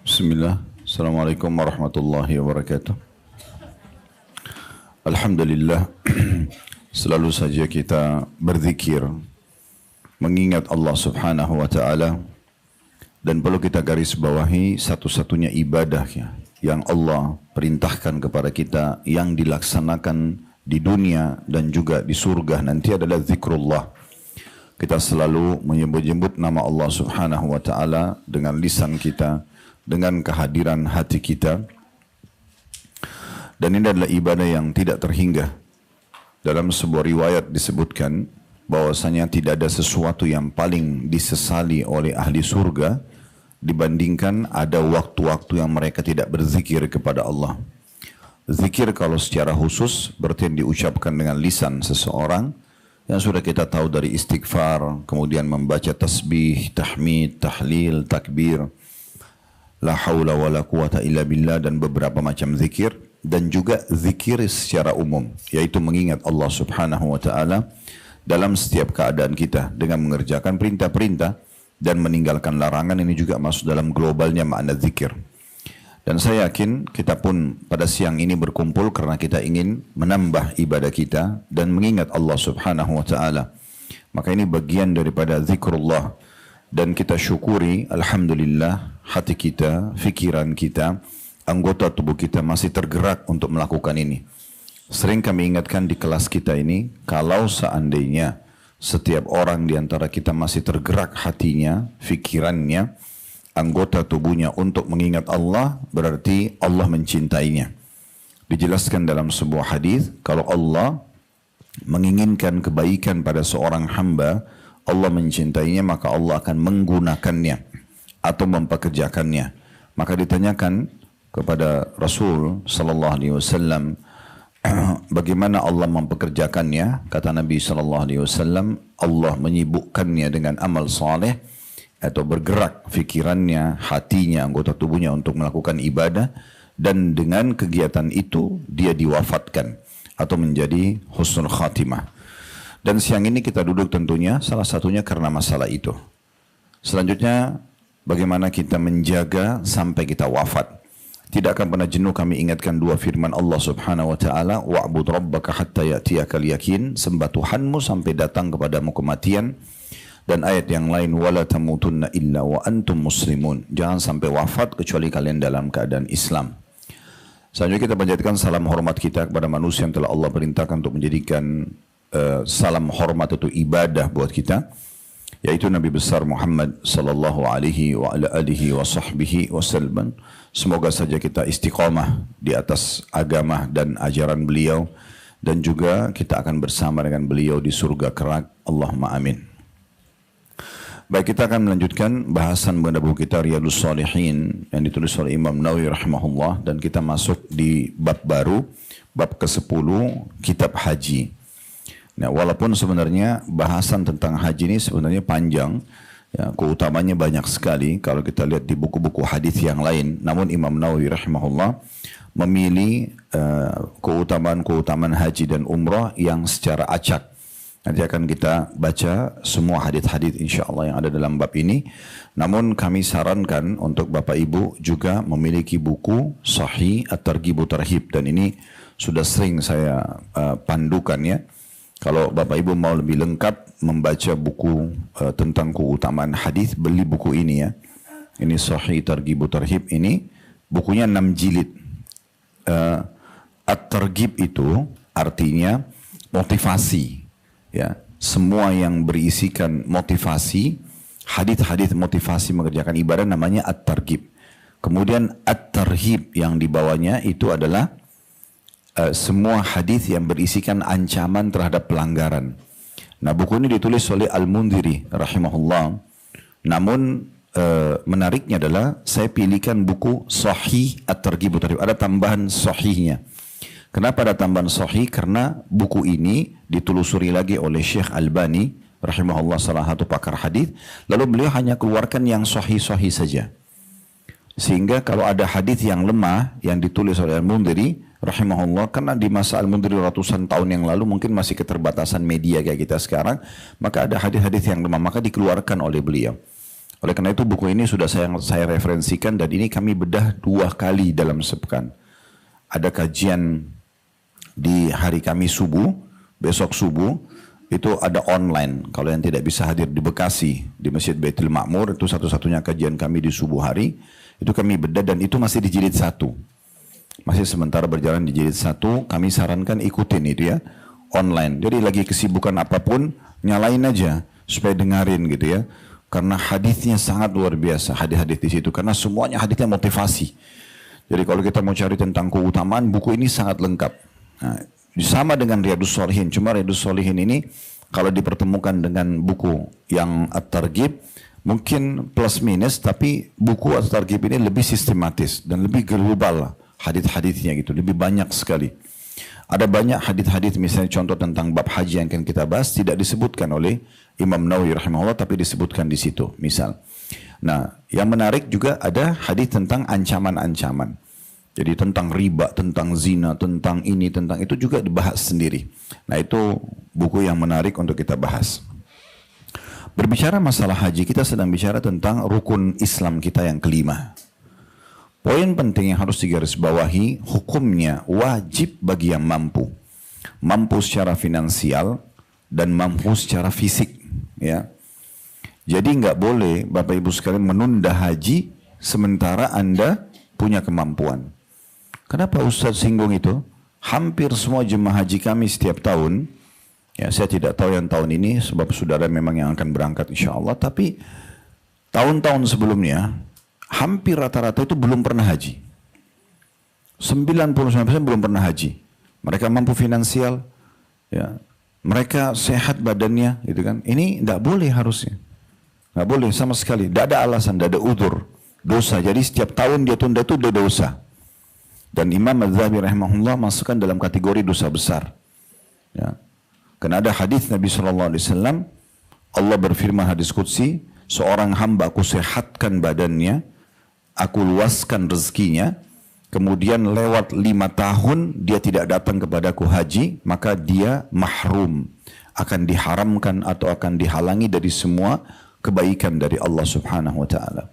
Bismillah. Assalamualaikum warahmatullahi wabarakatuh. Alhamdulillah. Selalu saja kita berzikir, mengingat Allah subhanahu wa ta'ala. Dan perlu kita garis bawahi satu-satunya ibadah yang Allah perintahkan kepada kita, yang dilaksanakan di dunia dan juga di surga nanti adalah zikrullah. Kita selalu menyebut-nyebut nama Allah subhanahu wa ta'ala dengan lisan kita, dengan kehadiran hati kita. Dan ini adalah ibadah yang tidak terhingga. Dalam sebuah riwayat disebutkan bahwasanya tidak ada sesuatu yang paling disesali oleh ahli surga dibandingkan ada waktu-waktu yang mereka tidak berzikir kepada Allah. Zikir kalau secara khusus berarti yang diucapkan dengan lisan seseorang, yang sudah kita tahu dari istighfar, kemudian membaca tasbih, tahmid, tahlil, takbir, la haula wa la quwata illa billah, dan beberapa macam zikir. Dan juga zikir secara umum, yaitu mengingat Allah subhanahu wa ta'ala dalam setiap keadaan kita dengan mengerjakan perintah-perintah dan meninggalkan larangan. Ini juga masuk dalam globalnya makna zikir. Dan saya yakin kita pun pada siang ini berkumpul karena kita ingin menambah ibadah kita dan mengingat Allah subhanahu wa ta'ala. Maka ini bagian daripada zikrullah. Dan kita syukuri, alhamdulillah, hati kita, fikiran kita, anggota tubuh kita masih tergerak untuk melakukan ini. Sering kami ingatkan di kelas kita ini, kalau seandainya setiap orang di antara kita masih tergerak hatinya, fikirannya, anggota tubuhnya untuk mengingat Allah, berarti Allah mencintainya. Dijelaskan dalam sebuah hadis, kalau Allah menginginkan kebaikan pada seorang hamba, Allah mencintainya, maka Allah akan menggunakannya atau mempekerjakannya. Maka ditanyakan kepada Rasul sallallahu alaihi wasallam, bagaimana Allah mempekerjakannya? Kata Nabi sallallahu alaihi wasallam, Allah menyibukkannya dengan amal saleh atau bergerak fikirannya, hatinya, anggota tubuhnya untuk melakukan ibadah, dan dengan kegiatan itu dia diwafatkan atau menjadi husnul khatimah. Dan siang ini kita duduk tentunya salah satunya karena masalah itu. Selanjutnya bagaimana kita menjaga sampai kita wafat. Tidak akan pernah jenuh kami ingatkan dua firman Allah subhanahu wa ta'ala, wa'bud rabbaka hatta ya'tiyakal yakin, sembah Tuhanmu sampai datang kepadamu kematian. Dan ayat yang lain, wala tamutunna illa wa antum muslimun, jangan sampai wafat kecuali kalian dalam keadaan Islam. Selanjutnya kita panjatkan salam hormat kita kepada manusia yang telah Allah perintahkan untuk menjadikan salam hormat itu ibadah buat kita, yaitu Nabi besar Muhammad sallallahu alaihi wa ala alihi wa sahbihi wasallam. Semoga saja kita istiqamah di atas agama dan ajaran beliau, dan juga kita akan bersama dengan beliau di surga kelak. Allahumma amin. Baik, kita akan melanjutkan bahasan mengenai buku kita Riyadhus Shalihin yang ditulis oleh Imam Nawawi rahimahullah, dan kita masuk di bab baru, bab ke-10, kitab haji. Nah, walaupun sebenarnya bahasan tentang haji ini sebenarnya panjang, ya, keutamanya banyak sekali kalau kita lihat di buku-buku hadis yang lain. Namun Imam Nawawi rahimahullah memilih keutamaan-keutamaan haji dan umrah yang secara acak. Nanti akan kita baca semua hadis-hadis insyaAllah yang ada dalam bab ini. Namun kami sarankan untuk Bapak Ibu juga memiliki buku Sahih At-Targhib Tarhib, dan ini sudah sering saya pandukan ya. Kalau Bapak Ibu mau lebih lengkap membaca buku tentang keutamaan hadis, beli buku ini ya. Ini Sahih Targhib Tarhib, ini bukunya 6 jilid. At-Targhib itu artinya motivasi. Ya, semua yang berisikan motivasi, hadis-hadis motivasi mengerjakan ibadah namanya At-Targhib. Kemudian At-Tarhib yang dibawanya itu adalah semua hadis yang berisikan ancaman terhadap pelanggaran. Nah, buku ini ditulis oleh Al-Mundhiri rahimahullah. Namun menariknya adalah saya pilihkan buku Sahih At-Targhib Tarhib. Ada tambahan sahihnya. Kenapa ada tambahan sahih? Karena buku ini ditelusuri lagi oleh Syekh Albani rahimahullah, salah satu pakar hadis. Lalu beliau hanya keluarkan yang sahih-sahih saja. Sehingga kalau ada hadis yang lemah yang ditulis oleh Al-Mundhiri rahimahullah, karena di masa Al-Mundhiri ratusan tahun yang lalu mungkin masih keterbatasan media kayak kita sekarang, maka ada hadis-hadis yang lemah, maka dikeluarkan oleh beliau. Oleh karena itu buku ini sudah saya referensikan dan ini kami bedah 2 kali dalam sepekan. Ada kajian di hari Kamis subuh, besok subuh, itu ada online. Kalau yang tidak bisa hadir di Bekasi, di Masjid Baitul Ma'mur, itu satu-satunya kajian kami di subuh hari. Itu kami bedah dan itu masih di jilid 1. Masih sementara berjalan di jilid 1, kami sarankan ikutin itu ya, online. Jadi lagi kesibukan apapun, nyalain aja supaya dengerin gitu ya. Karena hadisnya sangat luar biasa, hadis-hadis di situ. Karena semuanya hadisnya motivasi. Jadi kalau kita mau cari tentang keutamaan, buku ini sangat lengkap. Nah, sama dengan Riyadhus Shalihin, cuma Riyadhus Shalihin ini kalau dipertemukan dengan buku yang At-Targhib, mungkin plus minus, tapi buku At-Targhib ini lebih sistematis dan lebih global lah, hadis-hadisnya gitu, lebih banyak sekali. Ada banyak hadis-hadis, misalnya contoh tentang bab haji yang akan kita bahas tidak disebutkan oleh Imam Nawawi rahimahullah, tapi disebutkan di situ, misal. Nah, yang menarik juga ada hadis tentang ancaman-ancaman. Jadi tentang riba, tentang zina, tentang ini, tentang itu juga dibahas sendiri. Nah, itu buku yang menarik untuk kita bahas. Berbicara masalah haji, kita sedang bicara tentang rukun Islam kita yang kelima. Poin penting yang harus digarisbawahi, hukumnya wajib bagi yang mampu. Mampu secara finansial dan mampu secara fisik. Ya. Jadi nggak boleh Bapak Ibu sekalian menunda haji sementara Anda punya kemampuan. Kenapa Ustaz singgung itu? Hampir semua jemaah haji kami setiap tahun, ya saya tidak tahu yang tahun ini sebab saudara memang yang akan berangkat insya Allah, tapi tahun-tahun sebelumnya hampir rata-rata itu belum pernah haji. 99% belum pernah haji. Mereka mampu finansial, ya. Mereka sehat badannya, gitu kan. Ini tidak boleh harusnya. Tidak boleh sama sekali. Tidak ada alasan, tidak ada udzur. Dosa. Jadi setiap tahun dia tunda itu ada dosa. Dan Imam Az-Zahabi rahimahullah masukkan dalam kategori dosa besar. Ya. Karena ada hadis Nabi SAW, Allah berfirman hadis qudsi, seorang hamba aku sehatkan badannya, aku luaskan rezekinya, kemudian lewat 5 tahun dia tidak datang kepadaku haji, maka dia mahrum, akan diharamkan atau akan dihalangi dari semua kebaikan dari Allah Subhanahu wa taala.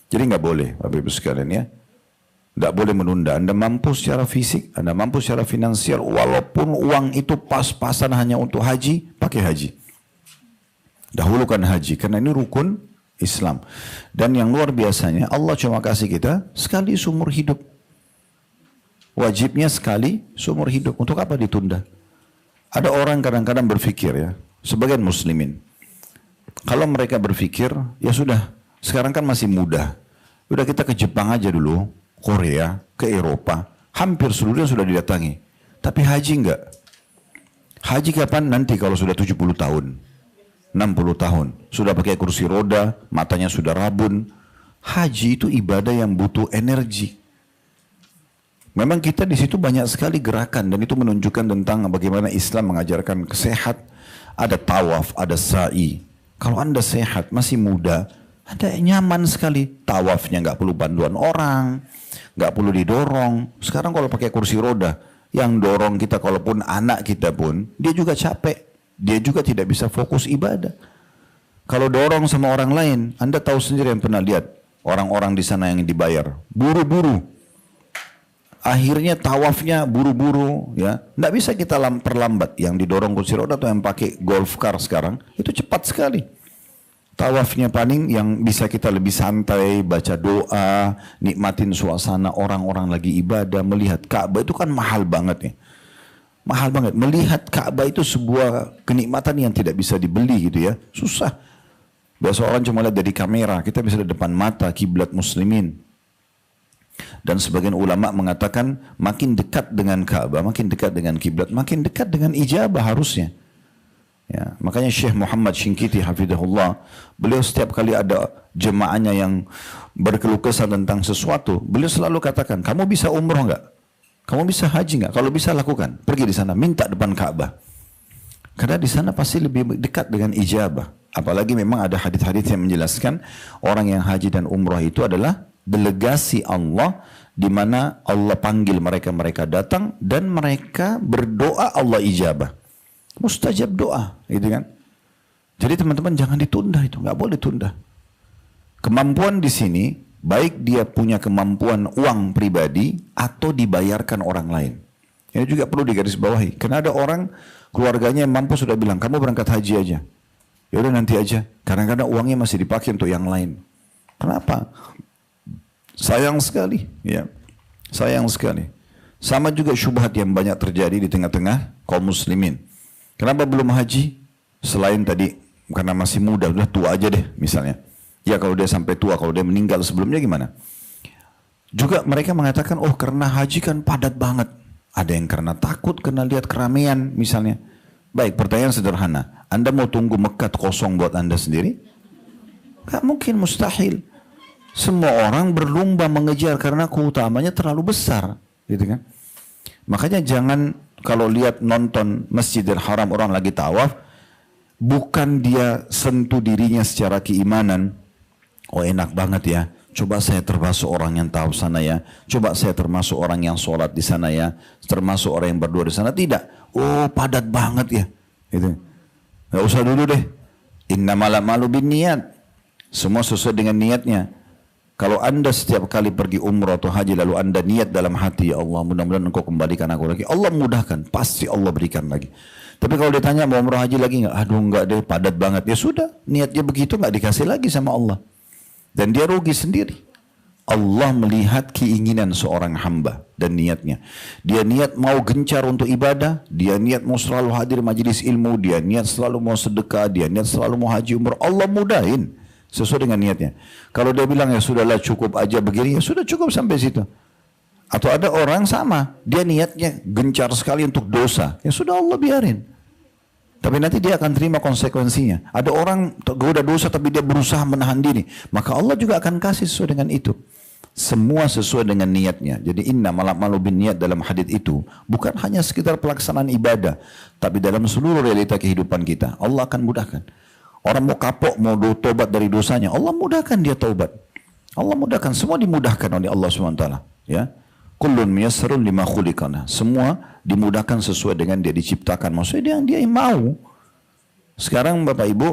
Jadi nggak boleh Bapak Ibu sekalian ya. Tidak boleh menunda. Anda mampu secara fisik, Anda mampu secara finansial, walaupun uang itu pas-pasan hanya untuk haji, pakai haji. Dahulukan haji, karena ini rukun Islam. Dan yang luar biasanya, Allah cuma kasih kita sekali seumur hidup. Wajibnya sekali seumur hidup. Untuk apa ditunda? Ada orang kadang-kadang berpikir ya, sebagian muslimin, kalau mereka berpikir, ya sudah, sekarang kan masih muda. Udah kita ke Jepang aja dulu, Korea, ke Eropa, hampir seluruhnya sudah didatangi. Tapi haji enggak. Haji kapan? Nanti kalau sudah 70 tahun, 60 tahun, sudah pakai kursi roda, matanya sudah rabun. Haji itu ibadah yang butuh energi. Memang kita di situ banyak sekali gerakan dan itu menunjukkan tentang bagaimana Islam mengajarkan kesehat. Ada tawaf, ada sa'i. Kalau Anda sehat, masih muda, Anda nyaman sekali. Tawafnya nggak perlu bantuan orang, nggak perlu didorong. Sekarang kalau pakai kursi roda, yang dorong kita kalaupun anak kita pun, dia juga capek. Dia juga tidak bisa fokus ibadah. Kalau dorong sama orang lain, Anda tahu sendiri yang pernah lihat orang-orang di sana yang dibayar, buru-buru. Akhirnya tawafnya buru-buru, ya. Nggak bisa kita perlambat. Yang didorong kursi roda atau yang pakai golf car sekarang, itu cepat sekali. Tawafnya paling yang bisa kita lebih santai, baca doa, nikmatin suasana orang-orang lagi ibadah, melihat Ka'bah itu kan mahal banget ya. Mahal banget. Melihat Ka'bah itu sebuah kenikmatan yang tidak bisa dibeli gitu ya. Susah. Biasa orang cuma lihat dari kamera, kita bisa lihat depan mata kiblat muslimin. Dan sebagian ulama mengatakan makin dekat dengan Ka'bah, makin dekat dengan kiblat, makin dekat dengan ijabah harusnya. Ya, makanya Syekh Muhammad Shinkiti hafidhahullah, beliau setiap kali ada jemaahnya yang berkeluh kesah tentang sesuatu, beliau selalu katakan, kamu bisa umroh enggak? Kamu bisa haji enggak? Kalau bisa lakukan, pergi di sana, minta depan Ka'bah. Karena di sana pasti lebih dekat dengan ijabah. Apalagi memang ada hadis-hadis yang menjelaskan orang yang haji dan umroh itu adalah delegasi Allah, di mana Allah panggil mereka datang dan mereka berdoa, Allah ijabah. Mustajab doa, gitu kan? Jadi teman-teman jangan ditunda itu, nggak boleh tunda. Kemampuan di sini, baik dia punya kemampuan uang pribadi atau dibayarkan orang lain. Ini juga perlu digarisbawahi. Karena ada orang keluarganya yang mampu sudah bilang, kamu berangkat haji aja. Ya udah nanti aja. Kadang-kadang uangnya masih dipakai untuk yang lain. Kenapa? Sayang sekali. Ya, sayang sekali. Sama juga syubhat yang banyak terjadi di tengah-tengah kaum muslimin. Kenapa belum haji? Selain tadi, karena masih muda, udah tua aja deh misalnya. Ya kalau dia sampai tua, kalau dia meninggal sebelumnya gimana? Juga mereka mengatakan, oh karena haji kan padat banget. Ada yang karena takut, karena lihat keramaian misalnya. Baik, pertanyaan sederhana. Anda mau tunggu Mekah kosong buat Anda sendiri? Gak mungkin, mustahil. Semua orang berlomba mengejar karena keutamanya terlalu besar. Gitu kan? Makanya jangan kalau lihat nonton Masjidil Haram orang lagi tawaf, bukan dia sentuh dirinya secara keimanan. Oh enak banget ya, coba saya termasuk orang yang tahu sana ya, coba saya termasuk orang yang sholat di sana ya, termasuk orang yang berdoa di sana. Tidak, oh padat banget ya, gitu. Gak usah dulu deh. Innamal a'malu binniyat, semua sesuai dengan niatnya. Kalau anda setiap kali pergi umrah atau haji lalu anda niat dalam hati, ya Allah mudah-mudahan engkau kembalikan aku lagi, Allah mudahkan, pasti Allah berikan lagi. Tapi kalau ditanya mau umrah haji lagi nggak, aduh nggak deh, padat banget. Ya sudah, niatnya begitu nggak dikasih lagi sama Allah. Dan dia rugi sendiri. Allah melihat keinginan seorang hamba dan niatnya. Dia niat mau gencar untuk ibadah, dia niat mau selalu hadir majelis ilmu, dia niat selalu mau sedekah, dia niat selalu mau haji umrah. Allah mudahin sesuai dengan niatnya. Kalau dia bilang ya sudahlah cukup aja begini, ya sudah cukup sampai situ. Atau ada orang sama, dia niatnya gencar sekali untuk dosa, ya sudah Allah biarin. Tapi nanti dia akan terima konsekuensinya. Ada orang tergoda dosa tapi dia berusaha menahan diri. Maka Allah juga akan kasih sesuai dengan itu. Semua sesuai dengan niatnya. Jadi innamal a'malu binniyat dalam hadits itu bukan hanya sekitar pelaksanaan ibadah, tapi dalam seluruh realita kehidupan kita. Allah akan mudahkan. Orang mau kapok, mau tobat dari dosanya, Allah mudahkan dia taubat. Allah mudahkan, semua dimudahkan oleh Allah SWT. Ya. Kullun miyassarun lima khuliqana. Semua dimudahkan sesuai dengan dia diciptakan. Maksudnya dia yang mau. Sekarang Bapak Ibu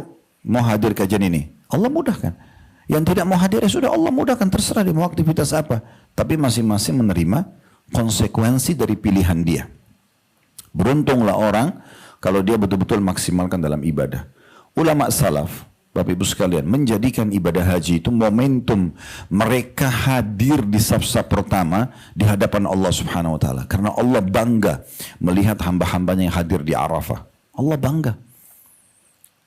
mau hadir kajian ini, Allah mudahkan. Yang tidak mau hadir ya sudah Allah mudahkan, terserah dia mau aktivitas apa. Tapi masing-masing menerima konsekuensi dari pilihan dia. Beruntunglah orang kalau dia betul-betul maksimalkan dalam ibadah. Ulama salaf, Bapak Ibu sekalian, menjadikan ibadah haji itu momentum mereka hadir di saf-saf pertama di hadapan Allah Subhanahu wa taala. Karena Allah bangga melihat hamba-hambanya yang hadir di Arafah. Allah bangga.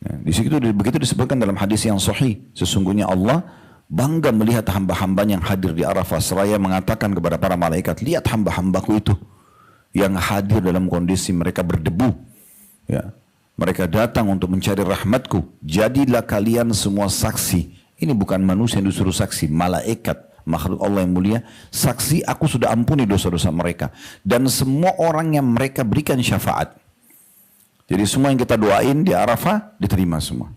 Ya, di situ begitu disebutkan dalam hadis yang sahih, sesungguhnya Allah bangga melihat hamba-hambanya yang hadir di Arafah, seraya mengatakan kepada para malaikat, lihat hamba-hambaku itu yang hadir dalam kondisi mereka berdebu. Ya. Mereka datang untuk mencari rahmatku. Jadilah kalian semua saksi. Ini bukan manusia yang disuruh saksi, malaikat, makhluk Allah yang mulia. Saksi, aku sudah ampuni dosa-dosa mereka. Dan semua orang yang mereka berikan syafaat. Jadi semua yang kita doain di Arafah, diterima semua.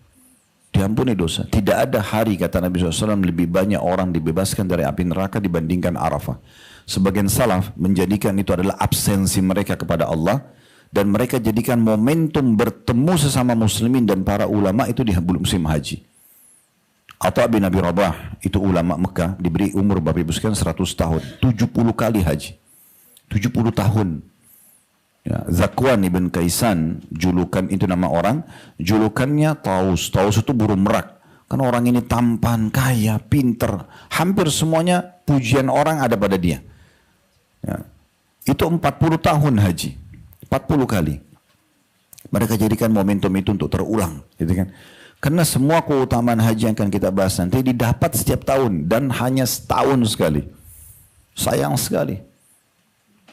Diampuni dosa. Tidak ada hari, kata Nabi SAW, lebih banyak orang dibebaskan dari api neraka dibandingkan Arafah. Sebagian salaf menjadikan itu adalah absensi mereka kepada Allah. Dan mereka jadikan momentum bertemu sesama muslimin dan para ulama itu di musim haji. Atha bin Abi Rabah, itu ulama Mekah, diberi umur Bapak Ibu sekalian 100 tahun, 70 kali haji. 70 tahun. Ya, Zakwan ibn Kaisan, julukan itu nama orang, julukannya Taus. Taus itu burung merak. Kan orang ini tampan, kaya, pinter. Hampir semuanya pujian orang ada pada dia. Ya. Itu 40 tahun haji. 40 kali. Mereka jadikan momentum itu untuk terulang, gitu kan? Karena semua keutamaan haji yang akan kita bahas nanti didapat setiap tahun dan hanya setahun sekali. Sayang sekali.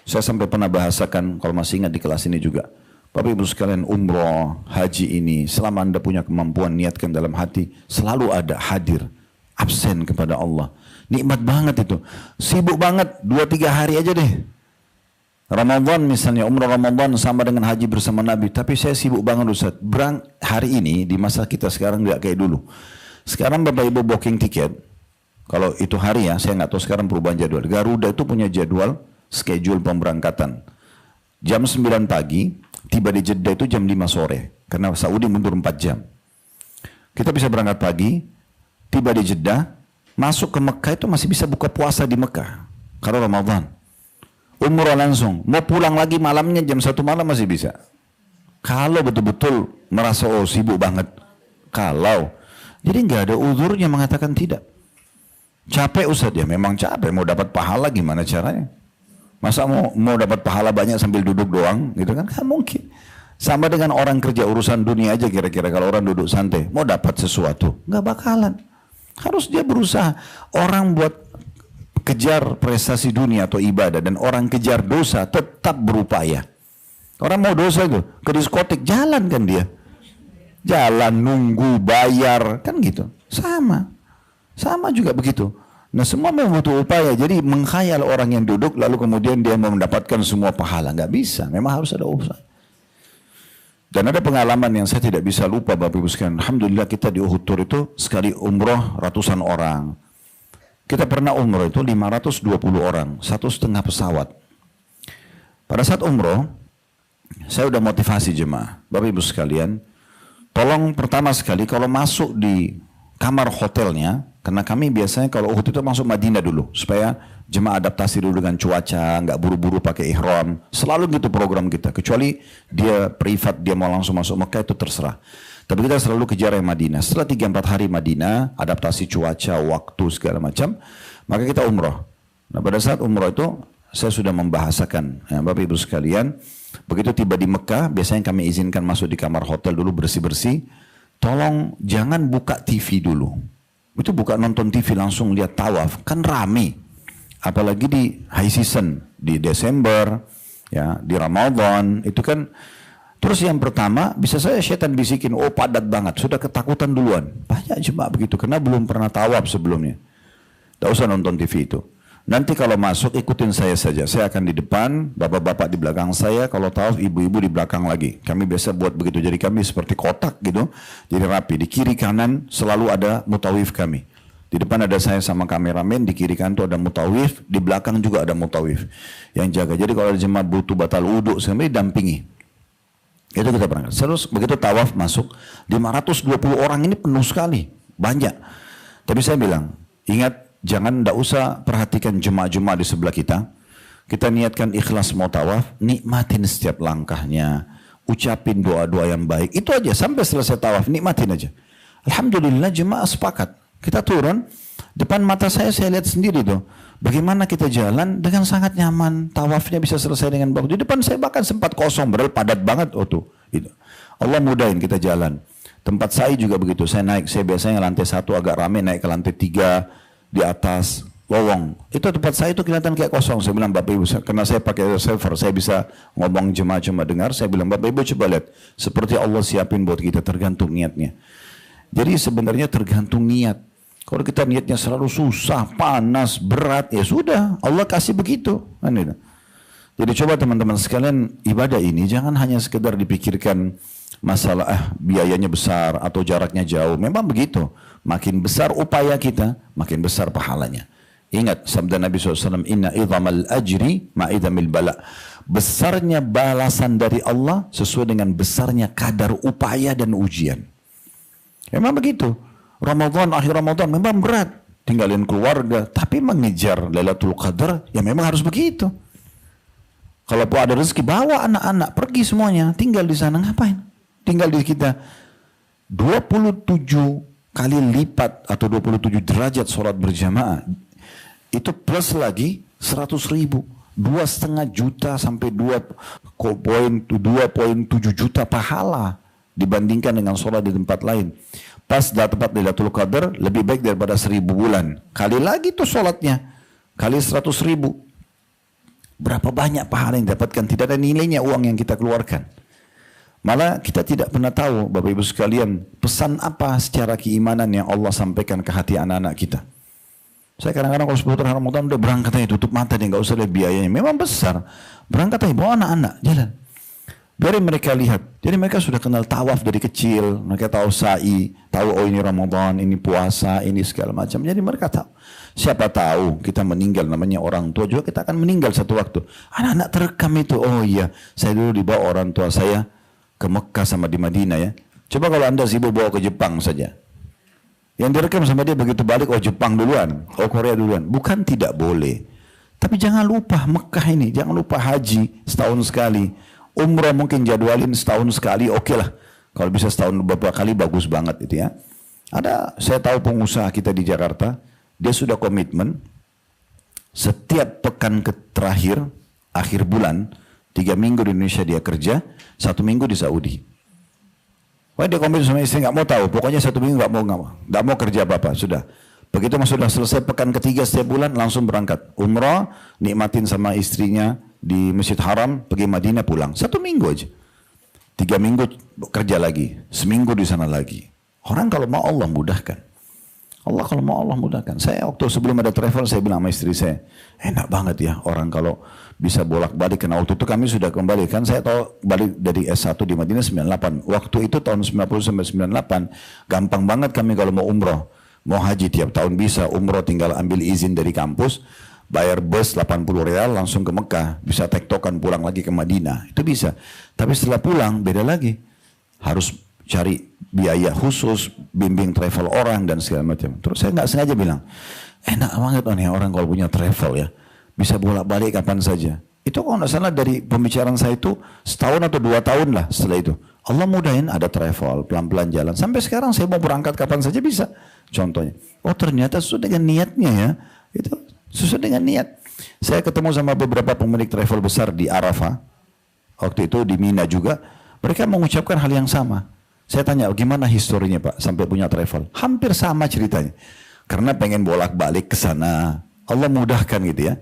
Saya sampai pernah bahasakan, kalau masih ingat di kelas ini juga. Bapak Ibu sekalian, umroh, haji ini, selama Anda punya kemampuan, niatkan dalam hati, selalu ada hadir, absen kepada Allah. Nikmat banget itu. Sibuk banget, 2-3 hari aja deh. Ramadan misalnya, umrah Ramadan sama dengan haji bersama Nabi. Tapi saya sibuk banget Ustaz. Hari ini di masa kita sekarang nggak kayak dulu. Sekarang Bapak Ibu booking tiket. Kalau itu hari ya, saya nggak tahu sekarang perubahan jadwal. Garuda itu punya jadwal schedule pemberangkatan. Jam 9 pagi, tiba di Jeddah itu jam 5 sore. Karena Saudi mundur 4 jam. Kita bisa berangkat pagi, tiba di Jeddah, Masuk ke Mekah itu masih bisa buka puasa di Mekah. Kalau Ramadan. Umrah langsung. Mau pulang lagi malamnya jam 1 malam masih bisa. Kalau betul-betul merasa oh sibuk banget. Kalau. Jadi nggak ada uzurnya mengatakan tidak. Capek Ustaz ya, memang capek. Mau dapat pahala gimana caranya? Masa mau dapat pahala banyak sambil duduk doang gitu kan? Nggak mungkin. Sama dengan orang kerja urusan dunia aja kira-kira kalau orang duduk santai. Mau dapat sesuatu. Nggak bakalan. Harus dia berusaha. Orang buat kejar prestasi dunia atau ibadah dan orang kejar dosa tetap berupaya. Orang mau dosa itu ke diskotik jalan kan dia. Jalan nunggu bayar kan gitu. Sama juga begitu. Nah semua memang butuh upaya. Jadi mengkhayal orang yang duduk lalu kemudian dia mau mendapatkan semua pahala. Nggak bisa. Memang harus ada usaha. Dan ada pengalaman yang saya tidak bisa lupa Bapak Ibu sekalian. Alhamdulillah kita di Uhud Tour itu sekali umroh ratusan orang. Kita pernah umroh itu 520 orang. 1,5 pesawat. Pada saat umroh, saya udah motivasi jemaah. Bapak Ibu sekalian, tolong pertama sekali kalau masuk di kamar hotelnya, karena kami biasanya kalau Uhud itu masuk Madinah dulu, supaya jemaah adaptasi dulu dengan cuaca, nggak buru-buru pakai ihram. Selalu gitu program kita, kecuali dia privat, dia mau langsung masuk Mekah itu terserah. Tapi kita selalu kejar yang Madinah. Setelah 3-4 hari Madinah, adaptasi cuaca, waktu segala macam, maka kita umroh. Nah pada saat umroh itu, saya sudah membahasakan, ya, Bapak Ibu sekalian, begitu tiba di Mekah, biasanya kami izinkan masuk di kamar hotel dulu bersih-bersih. Tolong jangan buka TV dulu. Itu buka nonton TV langsung lihat tawaf, kan rame. Apalagi di high season, di Desember, ya, di Ramadan, itu kan. Terus yang pertama, bisa saya setan bisikin, oh padat banget, sudah ketakutan duluan. Banyak jemaah begitu, karena belum pernah tawaf sebelumnya. Tidak usah nonton TV itu. Nanti kalau masuk ikutin saya saja. Saya akan di depan, bapak-bapak di belakang saya. Kalau tawaf ibu-ibu di belakang lagi. Kami biasa buat begitu. Jadi kami seperti kotak gitu. Jadi rapi. Di kiri kanan selalu ada mutawif kami. Di depan ada saya sama kameramen. Di kiri kanan itu ada mutawif. Di belakang juga ada mutawif yang jaga. Jadi kalau ada jemaah butuh batal wudhu, sampai dampingi. Itu kita berangkat. Terus begitu tawaf masuk, 520 orang ini penuh sekali. Banyak. Tapi saya bilang, ingat, jangan, tidak usah perhatikan jemaah-jemaah di sebelah kita. Kita niatkan ikhlas mau tawaf, nikmatin setiap langkahnya, ucapin doa-doa yang baik. Itu aja, sampai selesai tawaf, nikmatin aja. Alhamdulillah jemaah sepakat. Kita turun, depan mata saya lihat sendiri tuh. Bagaimana kita jalan dengan sangat nyaman, tawafnya bisa selesai dengan bagus. Di depan saya bahkan sempat kosong, padahal padat banget. Oh tuh, gitu. Allah mudahin kita jalan. Tempat saya juga begitu, saya naik, saya biasanya lantai 1 agak rame, naik ke lantai 3, di atas lowong. Itu tempat saya itu kelihatan kayak kosong. Saya bilang Bapak Ibu, karena saya pakai server, saya bisa ngomong jemaah-jemaah dengar. Saya bilang Bapak Ibu coba lihat, seperti Allah siapin buat kita, tergantung niatnya. Jadi sebenarnya tergantung niat. Kalau kita niatnya selalu susah, panas, berat, ya sudah, Allah kasih begitu. Kan itu. Jadi coba teman-teman sekalian, ibadah ini jangan hanya sekedar dipikirkan masalah biayanya besar atau jaraknya jauh. Memang begitu. Makin besar upaya kita, makin besar pahalanya. Ingat sabda Nabi SAW, Inna idhamal ajri ma'idhamil bala. Besarnya balasan dari Allah sesuai dengan besarnya kadar upaya dan ujian. Memang begitu. Ramadan, akhir Ramadan memang berat. Tinggalin keluarga, tapi mengejar Lailatul Qadar, ya memang harus begitu. Kalau ada rezeki, bawa anak-anak, pergi semuanya. Tinggal di sana, ngapain? Tinggal di kita. 27 kali lipat atau 27 derajat sholat berjamaah. Itu plus lagi 100.000. 2,5 juta sampai 2,7 juta pahala. Dibandingkan dengan sholat di tempat lain. Pas dapat Lailatul Qadar lebih baik daripada 1.000 bulan. Kali lagi tuh sholatnya. Kali 100.000. Berapa banyak pahala yang dapatkan. Tidak ada nilainya uang yang kita keluarkan. Malah kita tidak pernah tahu Bapak Ibu sekalian. Pesan apa secara keimanan yang Allah sampaikan ke hati anak-anak kita. Saya kadang-kadang kalau seputar Ramadan udah berangkat aja. Tutup mata dia nggak usah lihat biayanya. Memang besar. Berangkat aja bawa anak-anak jalan. Biarin mereka lihat. Jadi mereka sudah kenal tawaf dari kecil. Mereka tahu sa'i. Tahu oh ini Ramadan, ini puasa, ini segala macam. Jadi mereka tahu. Siapa tahu kita meninggal, namanya orang tua juga kita akan meninggal satu waktu. Anak-anak terekam itu. Oh iya, saya dulu dibawa orang tua saya ke Mekah sama di Madinah ya. Coba kalau anda sibuk bawa ke Jepang saja. Yang direkam sama dia begitu balik, oh Jepang duluan, oh Korea duluan. Bukan tidak boleh. Tapi jangan lupa Mekah ini, jangan lupa haji setahun sekali. Umrah mungkin jadwalin setahun sekali, oke lah. Kalau bisa setahun beberapa kali bagus banget itu ya. Saya tahu pengusaha kita di Jakarta, dia sudah komitmen setiap pekan terakhir, akhir bulan, 3 minggu di Indonesia dia kerja, 1 minggu di Saudi. Wah dia komitmen sama istri, nggak mau tahu, pokoknya 1 minggu nggak mau kerja apa-apa, sudah. Begitu sudah selesai pekan ketiga setiap bulan langsung berangkat umrah, nikmatin sama istrinya di Masjid Haram, pergi Madinah pulang 1 minggu aja. 3 minggu kerja lagi, seminggu di sana lagi. Orang kalau mau Allah mudahkan. Allah kalau mau Allah mudahkan. Saya waktu sebelum ada travel saya bilang sama istri saya, enak banget ya orang kalau bisa bolak-balik. Karena waktu itu kami sudah kembali kan, saya tahu balik dari S1 di Madinah 98. Waktu itu tahun 90 sampai 98 gampang banget kami kalau mau umrah. Mau haji tiap tahun bisa, umroh tinggal ambil izin dari kampus, bayar bus 80 real langsung ke Mekah, bisa tektokan pulang lagi ke Madinah, itu bisa. Tapi setelah pulang beda lagi, harus cari biaya khusus, bimbing travel orang dan segala macam. Terus saya nggak sengaja bilang, enak banget nih orang kalau punya travel ya, bisa bolak-balik kapan saja. Itu kalau nggak salah dari pembicaraan saya itu setahun atau 2 tahun lah setelah itu. Allah mudahin ada travel, pelan-pelan jalan. Sampai sekarang saya mau berangkat kapan saja bisa. Contohnya, oh ternyata sesuai dengan niatnya ya, itu sesuai dengan niat. Saya ketemu sama beberapa pemilik travel besar di Arafah, waktu itu di Mina juga, mereka mengucapkan hal yang sama. Saya tanya, gimana historinya Pak sampai punya travel? Hampir sama ceritanya, karena pengen bolak-balik ke sana, Allah mudahkan gitu ya.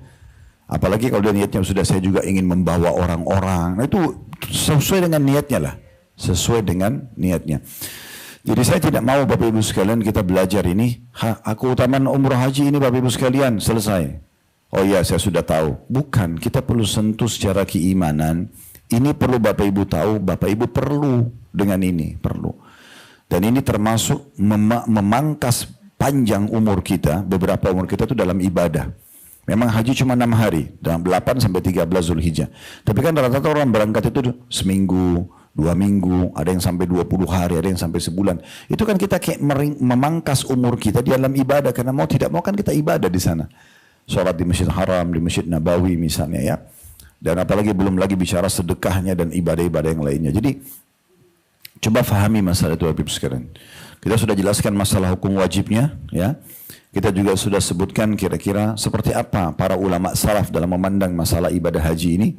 Apalagi kalau dia niatnya sudah saya juga ingin membawa orang-orang, nah itu sesuai dengan niatnya lah, sesuai dengan niatnya. Jadi saya tidak mau Bapak Ibu sekalian kita belajar ini, keutamaan umrah haji ini Bapak Ibu sekalian, selesai. Oh iya saya sudah tahu. Bukan, kita perlu sentuh secara keimanan. Ini perlu Bapak Ibu tahu, Bapak Ibu perlu dengan ini, perlu. Dan ini termasuk memangkas panjang umur kita, beberapa umur kita itu dalam ibadah. Memang haji cuma 6 hari, dalam 8 sampai 13 Zulhijjah. Tapi kan rata-rata orang berangkat itu seminggu, 2 minggu, ada yang sampai 20 hari, ada yang sampai sebulan. Itu kan kita kayak memangkas umur kita di dalam ibadah, karena mau tidak mau kan kita ibadah di sana. Sholat di Masjid Haram, di Masjid Nabawi misalnya ya. Dan apalagi belum lagi bicara sedekahnya dan ibadah-ibadah yang lainnya. Jadi coba fahami masalah itu Bapak Ibu sekalian. Kita sudah jelaskan masalah hukum wajibnya ya. Kita juga sudah sebutkan kira-kira seperti apa para ulama salaf dalam memandang masalah ibadah haji ini.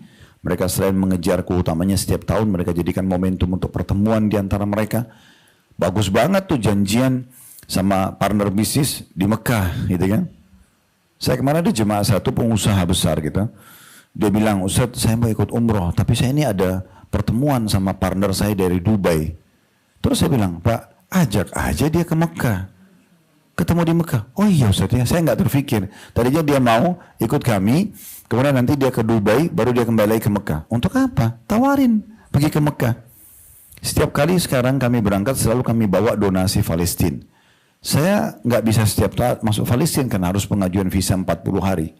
Mereka selain mengejar keutamanya setiap tahun, mereka jadikan momentum untuk pertemuan di antara mereka. Bagus banget tuh janjian sama partner bisnis di Mekah, gitu kan. Saya kemarin ada jemaah satu pengusaha besar gitu. Dia bilang, Ustaz saya mau ikut umroh, tapi saya ini ada pertemuan sama partner saya dari Dubai. Terus saya bilang, Pak, ajak aja dia ke Mekah. Ketemu di Mekah. Oh iya Ustaz ya, saya nggak terpikir. Tadinya dia mau ikut kami, kemudian nanti dia ke Dubai, baru dia kembali ke Mekah. Untuk apa? Tawarin, pergi ke Mekah. Setiap kali sekarang kami berangkat, selalu kami bawa donasi Palestina. Saya nggak bisa setiap saat masuk Palestina, karena harus pengajuan visa 40 hari.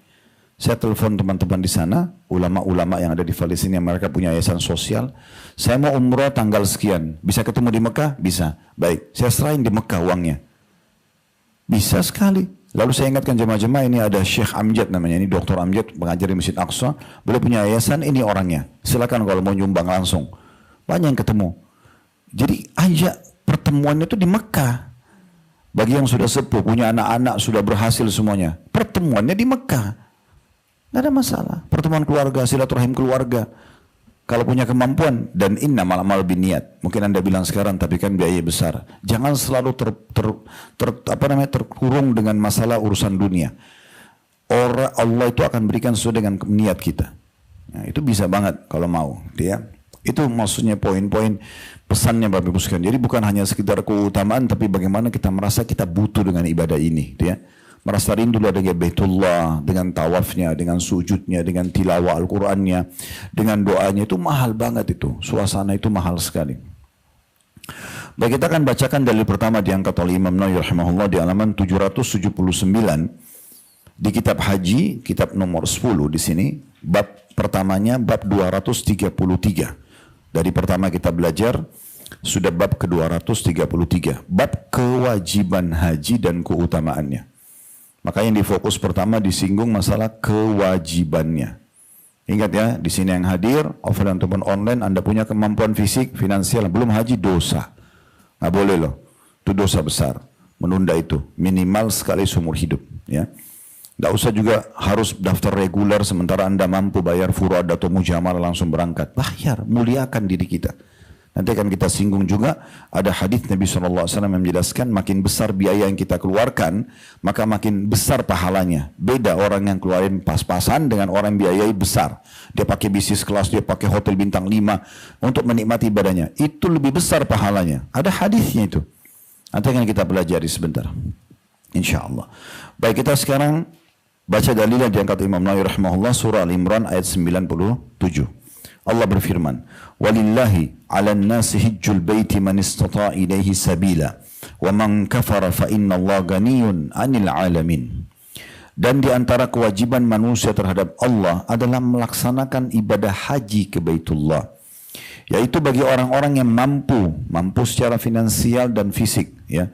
Saya telepon teman-teman di sana, ulama-ulama yang ada di Palestina, mereka punya yayasan sosial. Saya mau umroh tanggal sekian, bisa ketemu di Mekah? Bisa. Baik, saya serahin di Mekah uangnya. Bisa sekali. Lalu saya ingatkan jemaah-jemaah, ini ada Syekh Amjad namanya, ini Dr. Amjad, pengajar di Masjid Aqsa. Beliau punya yayasan, ini orangnya. Silakan kalau mau nyumbang langsung. Banyak yang ketemu. Jadi ajak pertemuannya itu di Mekah. Bagi yang sudah sepuh, punya anak-anak, sudah berhasil semuanya. Pertemuannya di Mekah. Nggak ada masalah. Pertemuan keluarga, silaturahim keluarga. Kalau punya kemampuan, dan innamal a'malu binniyat. Mungkin Anda bilang sekarang, tapi kan biaya besar. Jangan selalu terkurung dengan masalah urusan dunia. Orang Allah itu akan berikan sesuai dengan niat kita. Nah, itu bisa banget kalau mau. Ya. Itu maksudnya poin-poin pesannya Bapak Ibu sekalian. Jadi bukan hanya sekedar keutamaan, tapi bagaimana kita merasa kita butuh dengan ibadah ini. Ya. Merasa rindu dengan Baitullah, dengan tawafnya, dengan sujudnya, dengan tilawah Al-Qur'annya, dengan doanya, itu mahal banget itu. Suasana itu mahal sekali. Baik, kita akan bacakan dalil pertama diangkat oleh Imam Nawawi rahimahullah di halaman 779 di kitab haji, kitab nomor 10 di sini, bab pertamanya bab 233. Dari pertama kita belajar Sudah bab ke-233. Bab kewajiban haji dan keutamaannya. Maka yang difokus pertama disinggung masalah kewajibannya. Ingat ya, di sini yang hadir, offline ataupun online, Anda punya kemampuan fisik, finansial, belum haji, dosa. Nggak boleh loh. Itu dosa besar. Menunda itu. Minimal sekali seumur hidup. Ya. Nggak usah juga harus daftar reguler sementara Anda mampu bayar furad atau mujamalah langsung berangkat. Bayar, muliakan diri kita. Nanti akan kita singgung juga, ada hadis Nabi SAW yang menjelaskan makin besar biaya yang kita keluarkan, maka makin besar pahalanya. Beda orang yang keluarin pas-pasan dengan orang yang biayai besar. Dia pakai bisnis kelas, dia pakai hotel bintang 5 untuk menikmati ibadahnya. Itu lebih besar pahalanya. Ada hadisnya itu. Nanti akan kita pelajari sebentar. Insya Allah. Baik, kita sekarang baca dalil yang diangkat Imam Nawawi rahimahullah, surah Al-Imran ayat 97. Allah berfirman, "Walillahi 'alan nasi hijjul baiti man istata'a ilaihi sabila, wa man kafara fa innallaha ghaniyyun 'anil 'alamin." Dan di antara kewajiban manusia terhadap Allah adalah melaksanakan ibadah haji ke Baitullah, yaitu bagi orang-orang yang mampu secara finansial dan fisik, ya,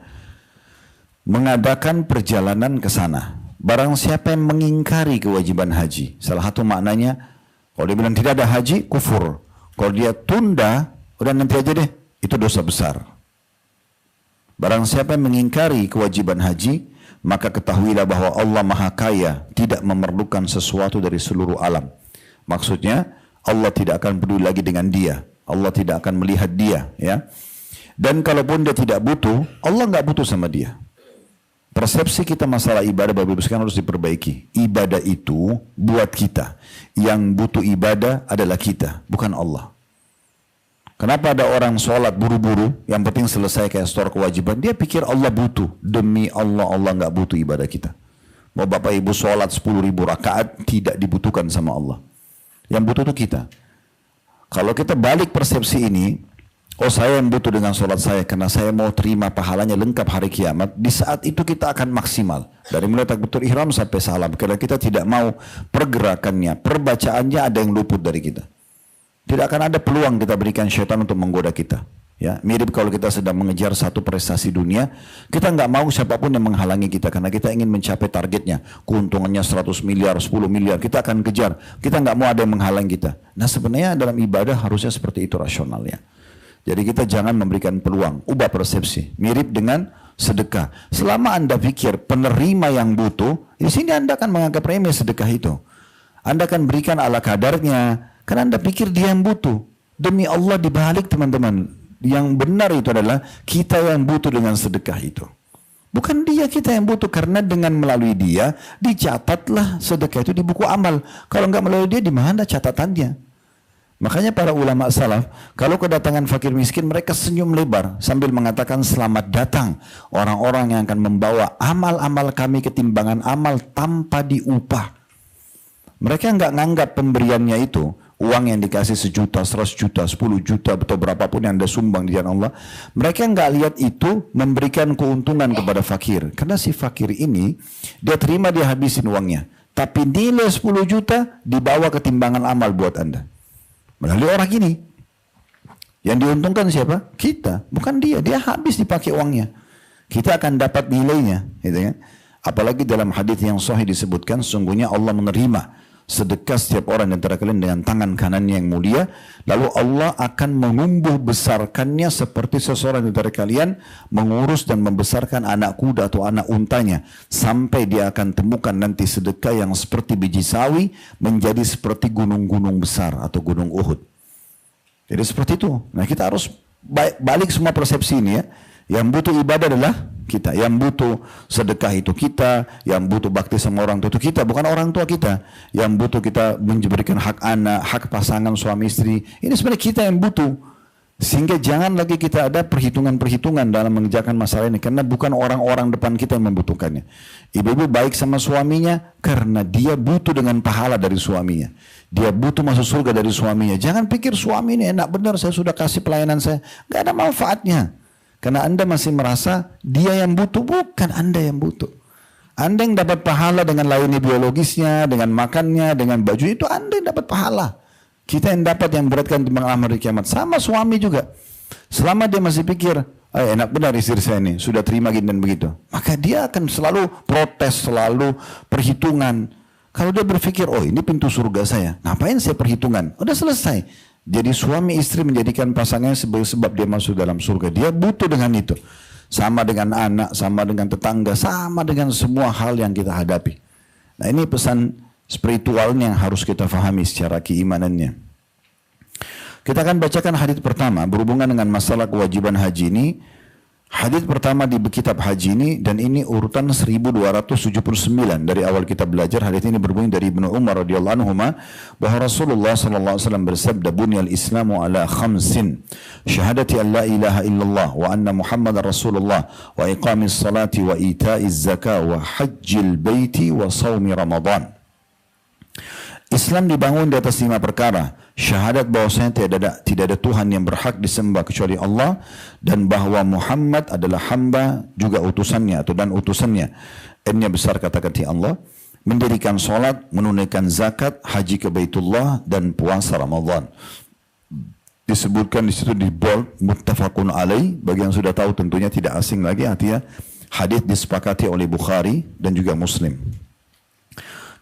mengadakan perjalanan ke sana. Barang siapa yang mengingkari kewajiban haji, salah satu maknanya, kalau dia bilang tidak ada haji, kufur. Kalau dia tunda, udah nanti aja deh, itu dosa besar. Barang siapa yang mengingkari kewajiban haji, maka ketahuilah bahwa Allah Maha Kaya, tidak memerlukan sesuatu dari seluruh alam. Maksudnya, Allah tidak akan peduli lagi dengan dia. Allah tidak akan melihat dia. Ya. Dan kalaupun dia tidak butuh, Allah nggak butuh sama dia. Persepsi kita masalah ibadah Bapak Ibu sekalian harus diperbaiki. Ibadah itu buat kita. Yang butuh ibadah adalah kita, bukan Allah. Kenapa ada orang sholat buru-buru, yang penting selesai kayak store kewajiban, dia pikir Allah butuh. Demi Allah, Allah nggak butuh ibadah kita. Mau Bapak Ibu sholat 10.000 rakaat, tidak dibutuhkan sama Allah. Yang butuh itu kita. Kalau kita balik persepsi ini, oh saya yang butuh dengan sholat saya karena saya mau terima pahalanya lengkap hari kiamat. Di saat itu kita akan maksimal. Dari mulai takbiratul ihram sampai salam. Karena kita tidak mau pergerakannya, perbacaannya ada yang luput dari kita. Tidak akan ada peluang kita berikan syaitan untuk menggoda kita. Ya, mirip kalau kita sedang mengejar satu prestasi dunia, kita nggak mau siapapun yang menghalangi kita karena kita ingin mencapai targetnya. Keuntungannya 100 miliar, 10 miliar, kita akan kejar. Kita nggak mau ada yang menghalangi kita. Nah sebenarnya dalam ibadah harusnya seperti itu rasionalnya. Jadi kita jangan memberikan peluang, ubah persepsi. Mirip dengan sedekah. Selama Anda pikir penerima yang butuh, di sini Anda akan menganggap remeh sedekah itu. Anda akan berikan ala kadarnya, karena Anda pikir dia yang butuh. Demi Allah dibalik teman-teman, yang benar itu adalah kita yang butuh dengan sedekah itu. Bukan dia kita yang butuh, karena dengan melalui dia, dicatatlah sedekah itu di buku amal. Kalau nggak melalui dia, di mana catatannya? Makanya para ulama salaf, kalau kedatangan fakir miskin, mereka senyum lebar sambil mengatakan selamat datang orang-orang yang akan membawa amal-amal kami ke timbangan amal tanpa diupah. Mereka nggak nganggap pemberiannya itu, uang yang dikasih 1 juta, 100 juta, 10 juta, atau berapapun yang Anda sumbang di jalan Allah. Mereka nggak lihat itu memberikan keuntungan kepada fakir. Karena si fakir ini, dia terima dia habisin uangnya. Tapi nilai 10 juta dibawa ke timbangan amal buat Anda. Melalui orang ini. Yang diuntungkan siapa? Kita. Bukan dia. Dia habis dipakai uangnya. Kita akan dapat nilainya. Gitu kan? Apalagi dalam hadis yang sahih disebutkan, sungguhnya Allah menerima sedekah setiap orang di antara kalian dengan tangan kanannya yang mulia. Lalu Allah akan menumbuh besarkannya seperti seseorang di antara kalian mengurus dan membesarkan anak kuda atau anak untanya. Sampai dia akan temukan nanti sedekah yang seperti biji sawi menjadi seperti gunung-gunung besar atau gunung Uhud. Jadi seperti itu. Nah kita harus balik semua persepsi ini ya. Yang butuh ibadah adalah kita. Yang butuh sedekah itu kita. Yang butuh bakti sama orang tua itu kita. Bukan orang tua kita. Yang butuh kita memberikan hak anak, hak pasangan suami istri. Ini sebenarnya kita yang butuh. Sehingga jangan lagi kita ada perhitungan-perhitungan dalam mengerjakan masalah ini. Karena bukan orang-orang depan kita yang membutuhkannya. Ibu-ibu baik sama suaminya karena dia butuh dengan pahala dari suaminya. Dia butuh masuk surga dari suaminya. Jangan pikir suami ini enak benar, saya sudah kasih pelayanan saya. Gak ada manfaatnya. Karena Anda masih merasa dia yang butuh, bukan Anda yang butuh. Anda yang dapat pahala dengan layani biologisnya, dengan makannya, dengan baju itu Anda yang dapat pahala. Kita yang dapat yang beratkan timbang amal di kiamat. Sama suami juga. Selama dia masih pikir, enak benar istri saya ini, sudah terima gini dan begitu, maka dia akan selalu protes, selalu perhitungan. Kalau dia berpikir, oh ini pintu surga saya, ngapain saya perhitungan? Udah selesai. Jadi suami istri menjadikan pasangannya sebagai sebab dia masuk dalam surga. Dia butuh dengan itu. Sama dengan anak, sama dengan tetangga, sama dengan semua hal yang kita hadapi. Nah ini pesan spiritualnya yang harus kita fahami secara keimanannya. Kita akan bacakan hadits pertama berhubungan dengan masalah kewajiban haji ini. Hadits pertama di kitab haji ini, dan ini urutan 1279 dari awal kita belajar. Hadits ini berbunyi dari Ibnu Umar radhiyallahu anhu bahwa Rasulullah sallallahu alaihi wasallam bersabda, "Bunyal Islamu ala khamsin, syahadati an la ilaha illallah wa anna Muhammadar Rasulullah wa iqamis salati wa ita'iz zakah wa hajjil baiti wa shaumi Ramadan." Islam dibangun di atas 5 perkara. Syahadat bahwasanya tidak ada Tuhan yang berhak disembah kecuali Allah, dan bahwa Muhammad adalah hamba juga utusannya dan utusannya. N-nya besar kata-kata Allah. Mendirikan solat, menunaikan zakat, haji ke Baitullah, dan puasa Ramadan. Disebutkan di situ di bold, muttafaqun alaih. Bagi yang sudah tahu tentunya tidak asing lagi artinya hadis disepakati oleh Bukhari dan juga Muslim.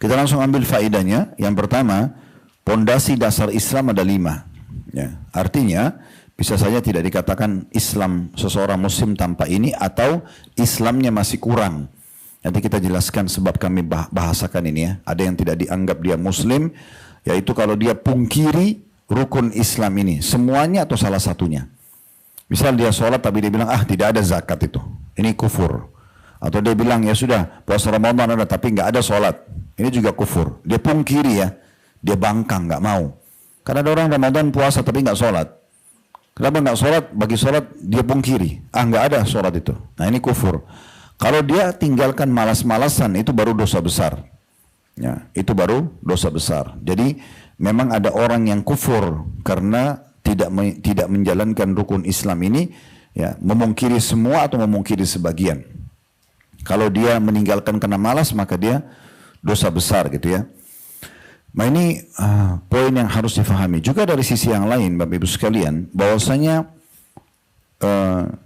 Kita langsung ambil faedahnya. Yang pertama, pondasi dasar Islam ada 5. Ya, artinya bisa saja tidak dikatakan Islam seseorang muslim tanpa ini, atau Islamnya masih kurang. Nanti kita jelaskan sebab kami bahasakan ini ya. Ada yang tidak dianggap dia muslim, yaitu kalau dia pungkiri rukun Islam ini, semuanya atau salah satunya. Misal dia sholat tapi dia bilang tidak ada zakat itu, ini kufur. Atau dia bilang ya sudah puasa Ramadan ada tapi nggak ada sholat, ini juga kufur. Dia pungkiri ya, dia bangkang, nggak mau. Karena ada orang Ramadan puasa tapi nggak sholat. Kenapa nggak sholat? Bagi sholat dia pungkiri, nggak ada sholat itu. Nah ini kufur. Kalau dia tinggalkan malas-malasan, itu baru dosa besar. Ya, itu baru dosa besar. Jadi memang ada orang yang kufur karena tidak menjalankan rukun Islam ini, ya, memungkiri semua atau memungkiri sebagian. Kalau dia meninggalkan karena malas, maka dia dosa besar gitu ya. Nah ini poin yang harus difahami. Juga dari sisi yang lain, Bapak Ibu sekalian, bahwasanya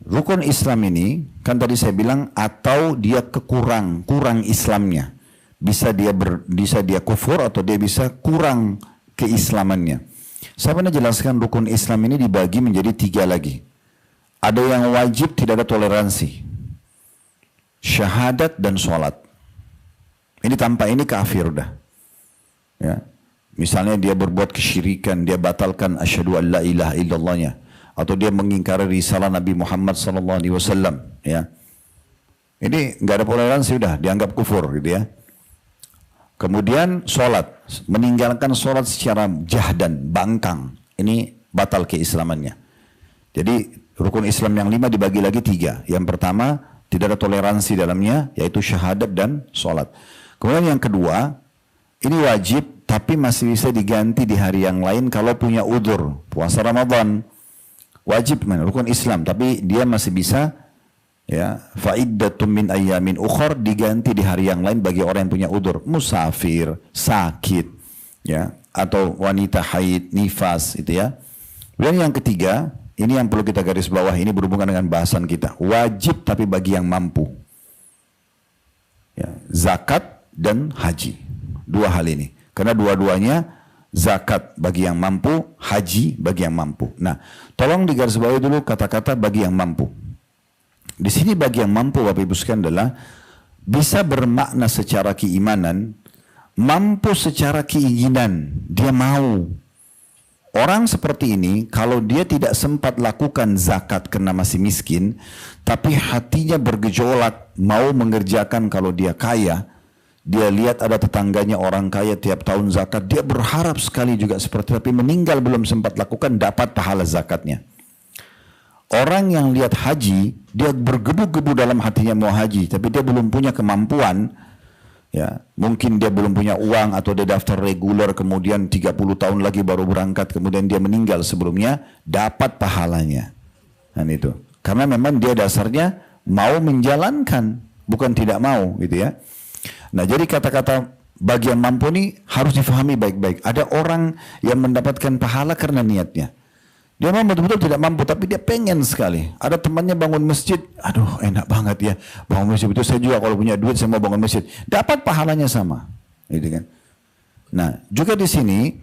rukun Islam ini, kan tadi saya bilang, atau dia kurang Islamnya. Bisa dia kufur atau dia bisa kurang keislamannya. Saya pernah jelaskan rukun Islam ini dibagi menjadi 3 lagi. Ada yang wajib, tidak ada toleransi. Syahadat dan sholat. Ini tanpa ini kafir udah. Ya. Misalnya dia berbuat kesyirikan, dia batalkan asyhadu an la ilaha illallahnya, atau dia mengingkari risalah Nabi Muhammad SAW. Ya. Ini nggak ada toleransi, udah dianggap kufur gitu ya. Kemudian sholat, meninggalkan sholat secara jahdan, bangkang, ini batal keislamannya. Jadi rukun Islam yang 5 dibagi lagi 3. Yang pertama, tidak ada toleransi dalamnya, yaitu syahadat dan sholat. Kemudian yang kedua, ini wajib tapi masih bisa diganti di hari yang lain kalau punya udzur. Puasa Ramadan wajib rukun Islam, tapi dia masih bisa, ya, fa'iddatum min ayyamin ukhar, diganti di hari yang lain bagi orang yang punya udzur, musafir, sakit, ya, atau wanita haid, nifas, itu ya. Kemudian yang ketiga, ini yang perlu kita garis bawah, ini berhubungan dengan bahasan kita. Wajib tapi bagi yang mampu. Ya, zakat dan haji. 2 hal ini. Karena dua-duanya, zakat bagi yang mampu, haji bagi yang mampu. Nah, tolong digarisbawahi dulu kata-kata bagi yang mampu. Di sini bagi yang mampu, Bapak Ibu sekalian, adalah bisa bermakna secara keimanan, mampu secara keinginan, dia mau. Orang seperti ini, kalau dia tidak sempat lakukan zakat karena masih miskin, tapi hatinya bergejolak, mau mengerjakan kalau dia kaya, dia lihat ada tetangganya orang kaya tiap tahun zakat, dia berharap sekali juga seperti, tapi meninggal belum sempat lakukan, dapat pahala zakatnya. Orang yang lihat haji, dia bergebu-gebu dalam hatinya mau haji, tapi dia belum punya kemampuan, ya, mungkin dia belum punya uang atau dia daftar reguler, kemudian 30 tahun lagi baru berangkat, kemudian dia meninggal sebelumnya, dapat pahalanya. Dan itu karena memang dia dasarnya mau menjalankan, bukan tidak mau gitu ya. Nah, jadi kata-kata bagian mampu ini harus difahami baik-baik. Ada orang yang mendapatkan pahala karena niatnya. Dia memang betul-betul tidak mampu, tapi dia pengen sekali. Ada temannya bangun masjid, aduh enak banget ya bangun masjid. Itu saya juga kalau punya duit saya mau bangun masjid. Dapat pahalanya sama, gitu kan. Nah, juga di sini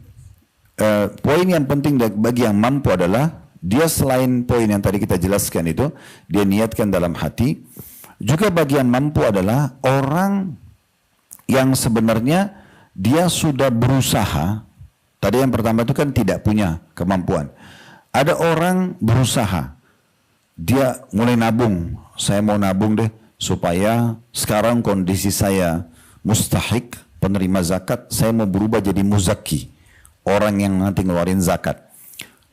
poin yang penting bagi yang mampu adalah dia selain poin yang tadi kita jelaskan itu, dia niatkan dalam hati. Juga bagi yang mampu adalah orang yang sebenarnya dia sudah berusaha. Tadi yang pertama itu kan tidak punya kemampuan. Ada orang berusaha, dia mulai nabung. Saya mau nabung deh supaya sekarang kondisi saya mustahik penerima zakat, saya mau berubah jadi muzaki, orang yang nanti ngeluarin zakat.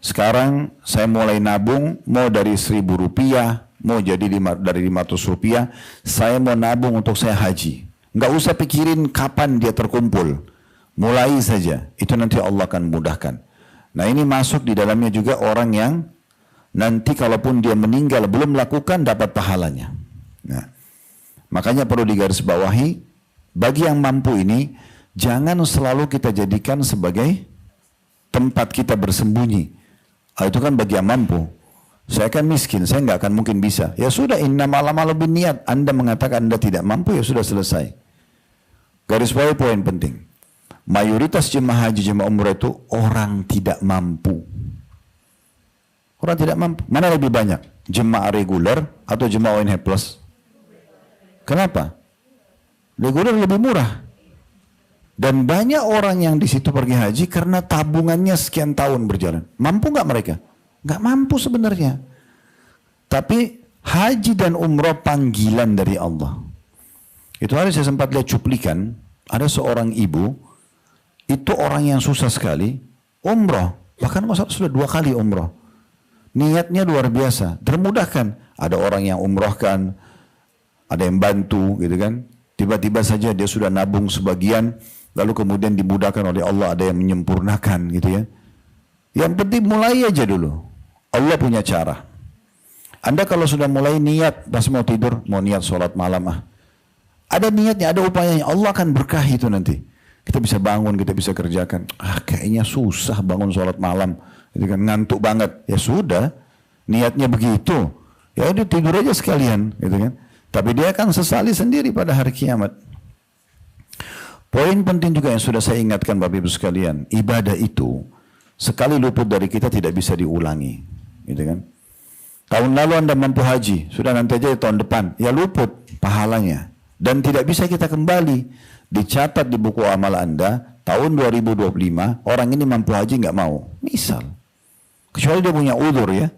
Sekarang saya mulai nabung, mau dari 1.000 rupiah, mau jadi dari 500 rupiah, saya mau nabung untuk saya haji. Nggak usah pikirin kapan dia terkumpul, mulai saja, itu nanti Allah akan mudahkan. Nah ini masuk di dalamnya juga orang yang nanti kalaupun dia meninggal belum melakukan dapat pahalanya. Nah, makanya perlu digarisbawahi, bagi yang mampu ini jangan selalu kita jadikan sebagai tempat kita bersembunyi. Itu kan bagi yang mampu. Saya kan miskin, saya nggak akan mungkin bisa. Ya sudah, innamal a'malu binniyat. Anda mengatakan Anda tidak mampu, ya sudah selesai. Garis bawahi poin penting. Mayoritas jemaah haji, jemaah umrah itu orang tidak mampu. Orang tidak mampu. Mana lebih banyak? Jemaah reguler atau jemaah ONH Plus? Kenapa? Reguler lebih murah. Dan banyak orang yang di situ pergi haji karena tabungannya sekian tahun berjalan. Mampu nggak mereka? Nggak mampu sebenarnya. Tapi haji dan umrah panggilan dari Allah. Itu hari saya sempat lihat cuplikan, ada seorang ibu, itu orang yang susah sekali, umrah, bahkan masa sudah 2 kali umrah. Niatnya luar biasa, termudahkan. Ada orang yang umrahkan, ada yang bantu gitu kan. Tiba-tiba saja dia sudah nabung sebagian, lalu kemudian dimudahkan oleh Allah, ada yang menyempurnakan gitu ya. Yang penting mulai aja dulu. Allah punya cara. Anda kalau sudah mulai niat, pas mau tidur, mau niat sholat malam ada niatnya, ada upayanya, Allah akan berkahi itu nanti. Kita bisa bangun, kita bisa kerjakan. Kayaknya susah bangun sholat malam. Itu kan ngantuk banget. Ya sudah, niatnya begitu. Ya udah tidur aja sekalian, gitu kan. Tapi dia akan sesali sendiri pada hari kiamat. Poin penting juga yang sudah saya ingatkan Bapak Ibu sekalian, ibadah itu sekali luput dari kita tidak bisa diulangi, gitu kan. Tahun lalu Anda mampu haji, sudah nanti aja tahun depan, ya luput pahalanya. Dan tidak bisa kita kembali. Dicatat di buku amal Anda, tahun 2025, orang ini mampu haji nggak mau. Misal. Kecuali dia punya udzur ya.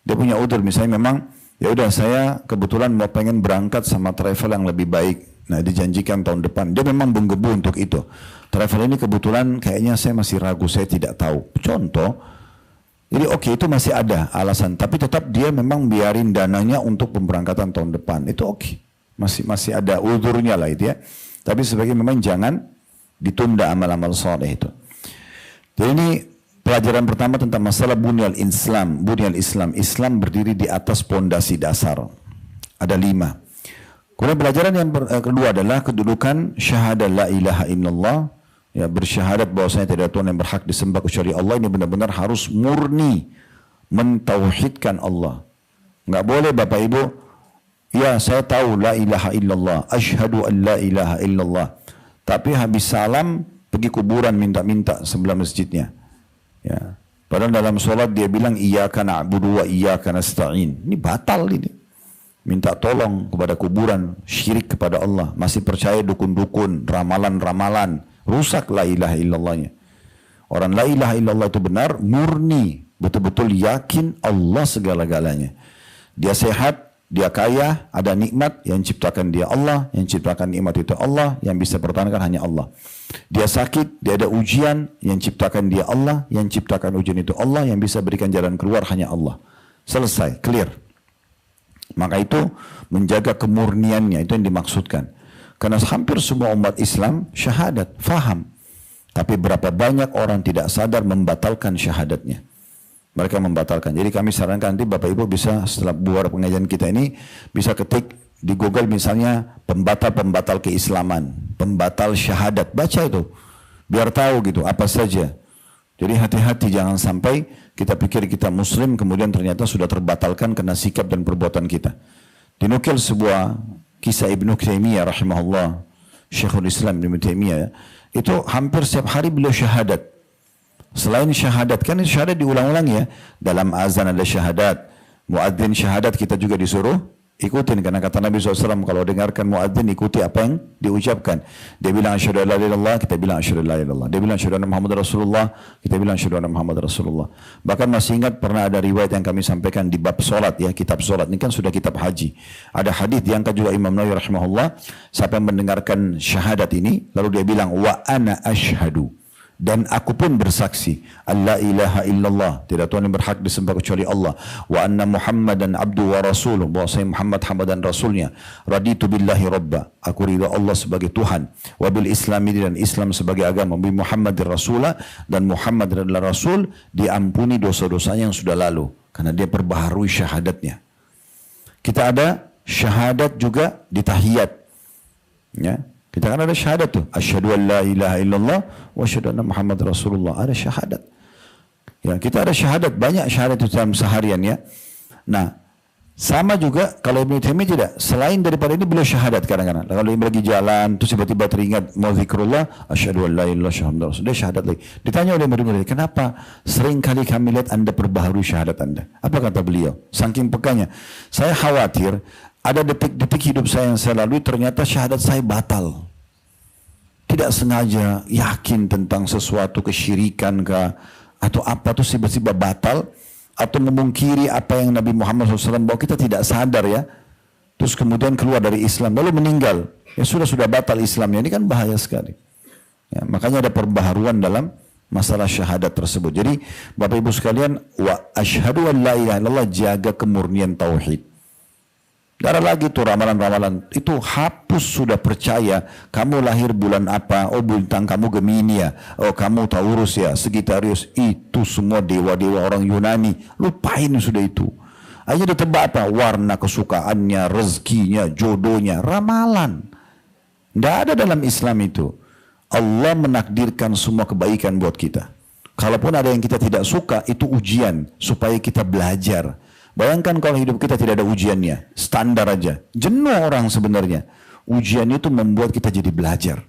Dia punya udzur, misalnya memang, ya udah saya kebetulan mau pengen berangkat sama travel yang lebih baik. Nah dijanjikan tahun depan. Dia memang menggebu untuk itu. Travel ini kebetulan kayaknya saya masih ragu, saya tidak tahu. Contoh, jadi oke, itu masih ada alasan. Tapi tetap dia memang biarin dananya untuk pemberangkatan tahun depan. Itu oke. Masih ada udzurnya lah itu ya. Tapi sebagai memang jangan ditunda amal-amal soleh itu. Jadi ini pelajaran pertama tentang masalah bunyal Islam. Bunyal Islam. Islam berdiri di atas pondasi dasar. Ada 5. Kemudian pelajaran yang kedua adalah kedudukan syahadat la ilaha illallah. Ya, bersyahadat bahwasanya tidak ada Tuhan yang berhak disembah kecuali Allah. Ini benar-benar harus murni mentauhidkan Allah. Nggak boleh Bapak Ibu, ya saya tahu la ilaha illallah, asyhadu an la ilaha illallah. Tapi habis salam pergi kuburan minta-minta sebelah masjidnya. Ya. Padahal dalam sholat dia bilang iyyaka na'budu wa iyyaka nasta'in. Ini batal ini. Minta tolong kepada kuburan, syirik kepada Allah, masih percaya dukun-dukun, ramalan-ramalan, rusak la ilaha illallahnya. Orang la ilaha illallah itu benar, murni, betul-betul yakin Allah segala-galanya. Dia sehat, dia kaya, ada nikmat, yang ciptakan dia Allah, yang ciptakan nikmat itu Allah, yang bisa pertahankan hanya Allah. Dia sakit, dia ada ujian, yang ciptakan dia Allah, yang ciptakan ujian itu Allah, yang bisa berikan jalan keluar hanya Allah. Selesai, clear. Maka itu menjaga kemurniannya, itu yang dimaksudkan. Karena hampir semua umat Islam syahadat, faham. Tapi berapa banyak orang tidak sadar membatalkan syahadatnya. Mereka membatalkan. Jadi kami sarankan nanti Bapak Ibu bisa setelah buat pengajian kita ini bisa ketik di Google misalnya pembatal-pembatal keislaman, pembatal syahadat, baca itu biar tahu gitu apa saja. Jadi hati-hati jangan sampai kita pikir kita muslim kemudian ternyata sudah terbatalkan karena sikap dan perbuatan kita. Dinukil sebuah kisah Ibnu Taimiyah rahimahullah, Syekhul Islam Ibnu Taimiyah, itu hampir setiap hari beliau syahadat. Selain syahadat, kan syahadat diulang-ulang ya. Dalam azan ada syahadat, muadzin syahadat kita juga disuruh ikutin, karena kata Nabi SAW, kalau dengarkan muadzin ikuti apa yang diucapkan. Dia bilang asyhadu an la ilaha illallah, kita bilang asyhadu an la ilaha illallah. Dia bilang asyhadu anna Muhammad Rasulullah, kita bilang asyhadu anna Muhammad Rasulullah. Bahkan masih ingat pernah ada riwayat yang kami sampaikan di bab solat ya, kitab solat. Ini kan sudah kitab haji. Ada hadis diangkat juga Imam Nawawi rahimahullah, siapa yang mendengarkan syahadat ini lalu dia bilang wa ana asyhadu, dan aku pun bersaksi alla ilaha illallah, tidak Tuhan yang berhak disembah kecuali Allah, wa anna Muhammadan abdu wa rasuluh, bahwa saya Muhammad hamba dan rasulnya, raditu billahi rabba, aku ridha Allah sebagai Tuhan, wa bil islami, dan Islam sebagai agama, bi Muhammadir rasulah, dan Muhammad adalah rasul, diampuni dosa-dosanya yang sudah lalu, karena dia perbaharui syahadatnya. Kita ada syahadat juga di tahiyat ya. Kita kan ada syahadat tuh, asyhadu an la ilaha illallah wa asyhadu anna Muhammad Rasulullah, ada syahadat. Ya, kita ada syahadat, banyak syahadat itu dalam seharian ya. Nah, sama juga kalau Ibnu Taimiyah tidak, selain daripada ini beliau syahadat kadang-kadang. Kalau dia lagi jalan terus tiba-tiba teringat mau zikrullah, asyhadu an la ilaha illallah syahada rasul, dia syahadat lagi. Ditanya oleh murid-murid, kenapa sering kali kami lihat Anda perbaharui syahadat Anda? Apa kata beliau? Saking pekanya, saya khawatir ada detik-detik hidup saya yang saya lalui ternyata syahadat saya batal. Tidak sengaja yakin tentang sesuatu kesyirikan kah, atau apa tuh tiba-tiba batal, atau memungkiri apa yang Nabi Muhammad SAW bahwa kita tidak sadar ya. Terus kemudian keluar dari Islam lalu meninggal. Ya sudah batal Islamnya, ini kan bahaya sekali. Ya, makanya ada perbaharuan dalam masalah syahadat tersebut. Jadi Bapak Ibu sekalian, wa asyhadu an la ilaha illallah, jaga kemurnian tauhid. Tidak ada lagi tuh ramalan-ramalan, itu hapus, sudah percaya kamu lahir bulan apa, oh bintang kamu Gemini ya, oh kamu Taurus ya, Sagittarius, itu semua dewa-dewa orang Yunani, lupain sudah itu. Aja ditebak apa, warna kesukaannya, rezekinya, jodohnya, ramalan. Tidak ada dalam Islam itu. Allah menakdirkan semua kebaikan buat kita. Kalaupun ada yang kita tidak suka, itu ujian supaya kita belajar. Bayangkan kalau hidup kita tidak ada ujiannya, standar aja. Jenuh orang sebenarnya. Ujian itu membuat kita jadi belajar.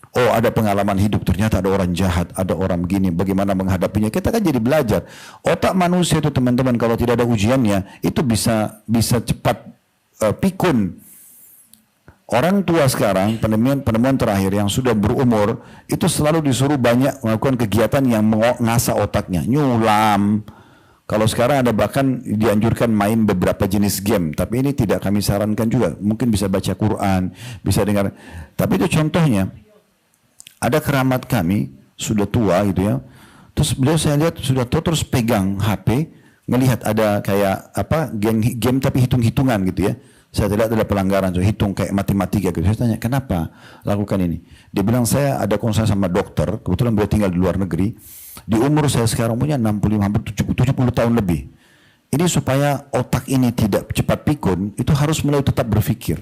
Oh, ada pengalaman hidup, ternyata ada orang jahat, ada orang begini, bagaimana menghadapinya. Kita kan jadi belajar. Otak manusia itu teman-teman kalau tidak ada ujiannya, itu bisa cepat pikun. Orang tua sekarang, penemuan terakhir yang sudah berumur, itu selalu disuruh banyak melakukan kegiatan yang mengasah otaknya. Nyulam. Kalau sekarang ada bahkan dianjurkan main beberapa jenis game, tapi ini tidak kami sarankan juga. Mungkin bisa baca Quran, bisa dengar. Tapi itu contohnya. Ada keramat kami, sudah tua gitu ya. Terus beliau saya lihat sudah tua terus pegang HP, ngelihat ada kayak apa game tapi hitung-hitungan gitu ya. Saya lihat ada pelanggaran, so, hitung kayak matematika gitu. Saya tanya, kenapa lakukan ini? Dia bilang, saya ada konsultasi sama dokter, kebetulan beliau tinggal di luar negeri. Di umur saya sekarang punya 65, hampir 70 tahun lebih. Ini supaya otak ini tidak cepat pikun, itu harus mulai tetap berpikir.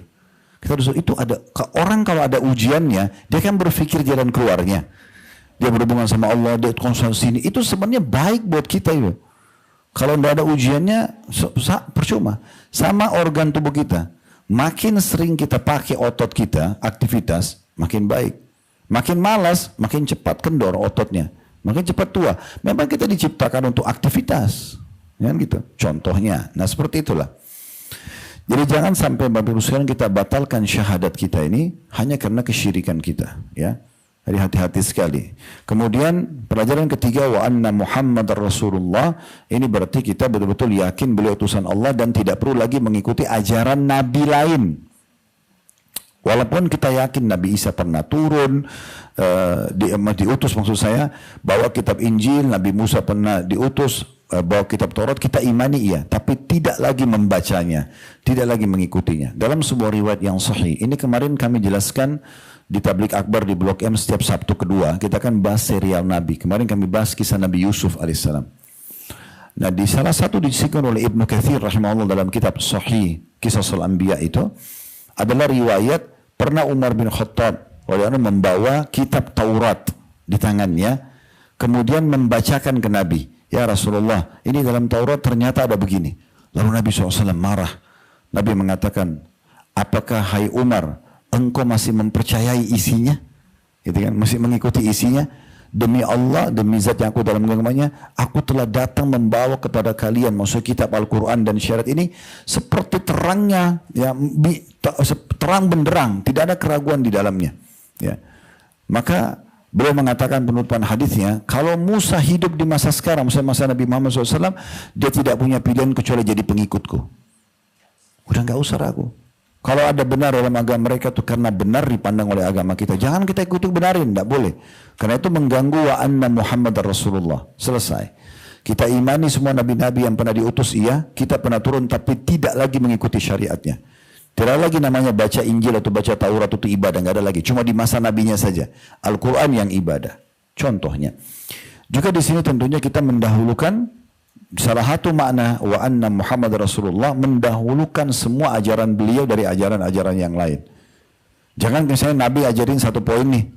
Kita harus, itu ada, orang kalau ada ujiannya, dia kan berpikir jalan keluarnya. Dia berhubungan sama Allah, dia konsultasi ini, itu sebenarnya baik buat kita itu. Kalau tidak ada ujiannya, percuma. Sama organ tubuh kita. Makin sering kita pakai otot kita, aktivitas, makin baik. Makin malas, makin cepat kendor ototnya. Makin cepat tua. Memang kita diciptakan untuk aktivitas. Kan gitu. Contohnya. Nah seperti itulah. Jadi jangan sampai Bapak Ibu sekalian kita batalkan syahadat kita ini hanya karena kesyirikan kita. Ya. Jadi hati-hati sekali. Kemudian pelajaran ketiga, wa anna Muhammad Rasulullah, ini berarti kita betul-betul yakin beliau utusan Allah dan tidak perlu lagi mengikuti ajaran Nabi lain. Walaupun kita yakin Nabi Isa pernah turun, diutus maksud saya, bawa kitab Injil, Nabi Musa pernah diutus, bawa kitab Taurat, kita imani iya, tapi tidak lagi membacanya, tidak lagi mengikutinya. Dalam sebuah riwayat yang sahih, ini kemarin kami jelaskan di Tablik Akbar di Blok M setiap Sabtu kedua, kita kan bahas serial Nabi. Kemarin kami bahas kisah Nabi Yusuf alaihissalam. Nah di salah satu disebutkan oleh Ibnu Katsir rahimahullah dalam kitab Sahih Qisasul Anbiya itu adalah riwayat pernah Umar bin Khattab membawa kitab Taurat di tangannya. kemudian membacakan ke Nabi, ya Rasulullah, ini dalam Taurat ternyata ada begini. Lalu Nabi SAW marah. Nabi mengatakan, apakah hai Umar, engkau masih mempercayai isinya? Gitu kan, masih mengikuti isinya? Demi Allah, demi zat yang aku dalam genggamannya, aku telah datang membawa kepada kalian, maksud kitab Al-Quran dan syariat ini, seperti terangnya, ya, terang benderang, tidak ada keraguan di dalamnya. Ya. Maka beliau mengatakan penutupan hadisnya, kalau Musa hidup di masa sekarang, masa Nabi Muhammad SAW, dia tidak punya pilihan kecuali jadi pengikutku. Udah nggak usah ragu. Kalau ada benar dalam agama mereka itu karena benar dipandang oleh agama kita. Jangan kita ikut benarin, tidak boleh. Karena itu mengganggu wa anna Muhammad Rasulullah. Selesai. Kita imani semua nabi-nabi yang pernah diutus, iya. Kita pernah turun tapi tidak lagi mengikuti syariatnya. Tidak lagi namanya baca Injil atau baca Taurat itu ibadah, nggak ada lagi. Cuma di masa nabinya saja. Al-Quran yang ibadah. Contohnya. Juga di sini tentunya kita mendahulukan salah satu makna wa anna Muhammad Rasulullah, mendahulukan semua ajaran beliau dari ajaran-ajaran yang lain. Jangan misalnya Nabi ajarin satu poin nih,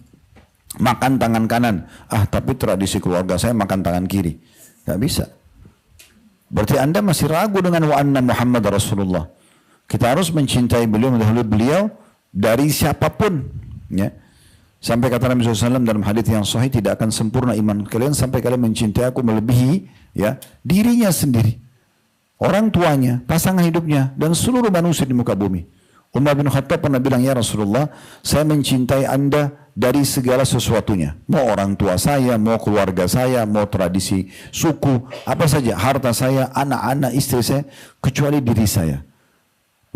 makan tangan kanan. Tapi tradisi keluarga saya makan tangan kiri. Gak bisa. Berarti Anda masih ragu dengan wa anna Muhammad Rasulullah. Kita harus mencintai beliau, mendahului beliau dari siapapun. Ya. Sampai kata Nabi SAW dalam hadits yang sahih, tidak akan sempurna iman kalian sampai kalian mencintai aku melebihi, ya, dirinya sendiri, orang tuanya, pasangan hidupnya, dan seluruh manusia di muka bumi. Umar bin Khattab pernah bilang, ya Rasulullah, saya mencintai Anda dari segala sesuatunya. Mau orang tua saya, mau keluarga saya, mau tradisi suku, apa saja, harta saya, anak-anak, istri saya, kecuali diri saya.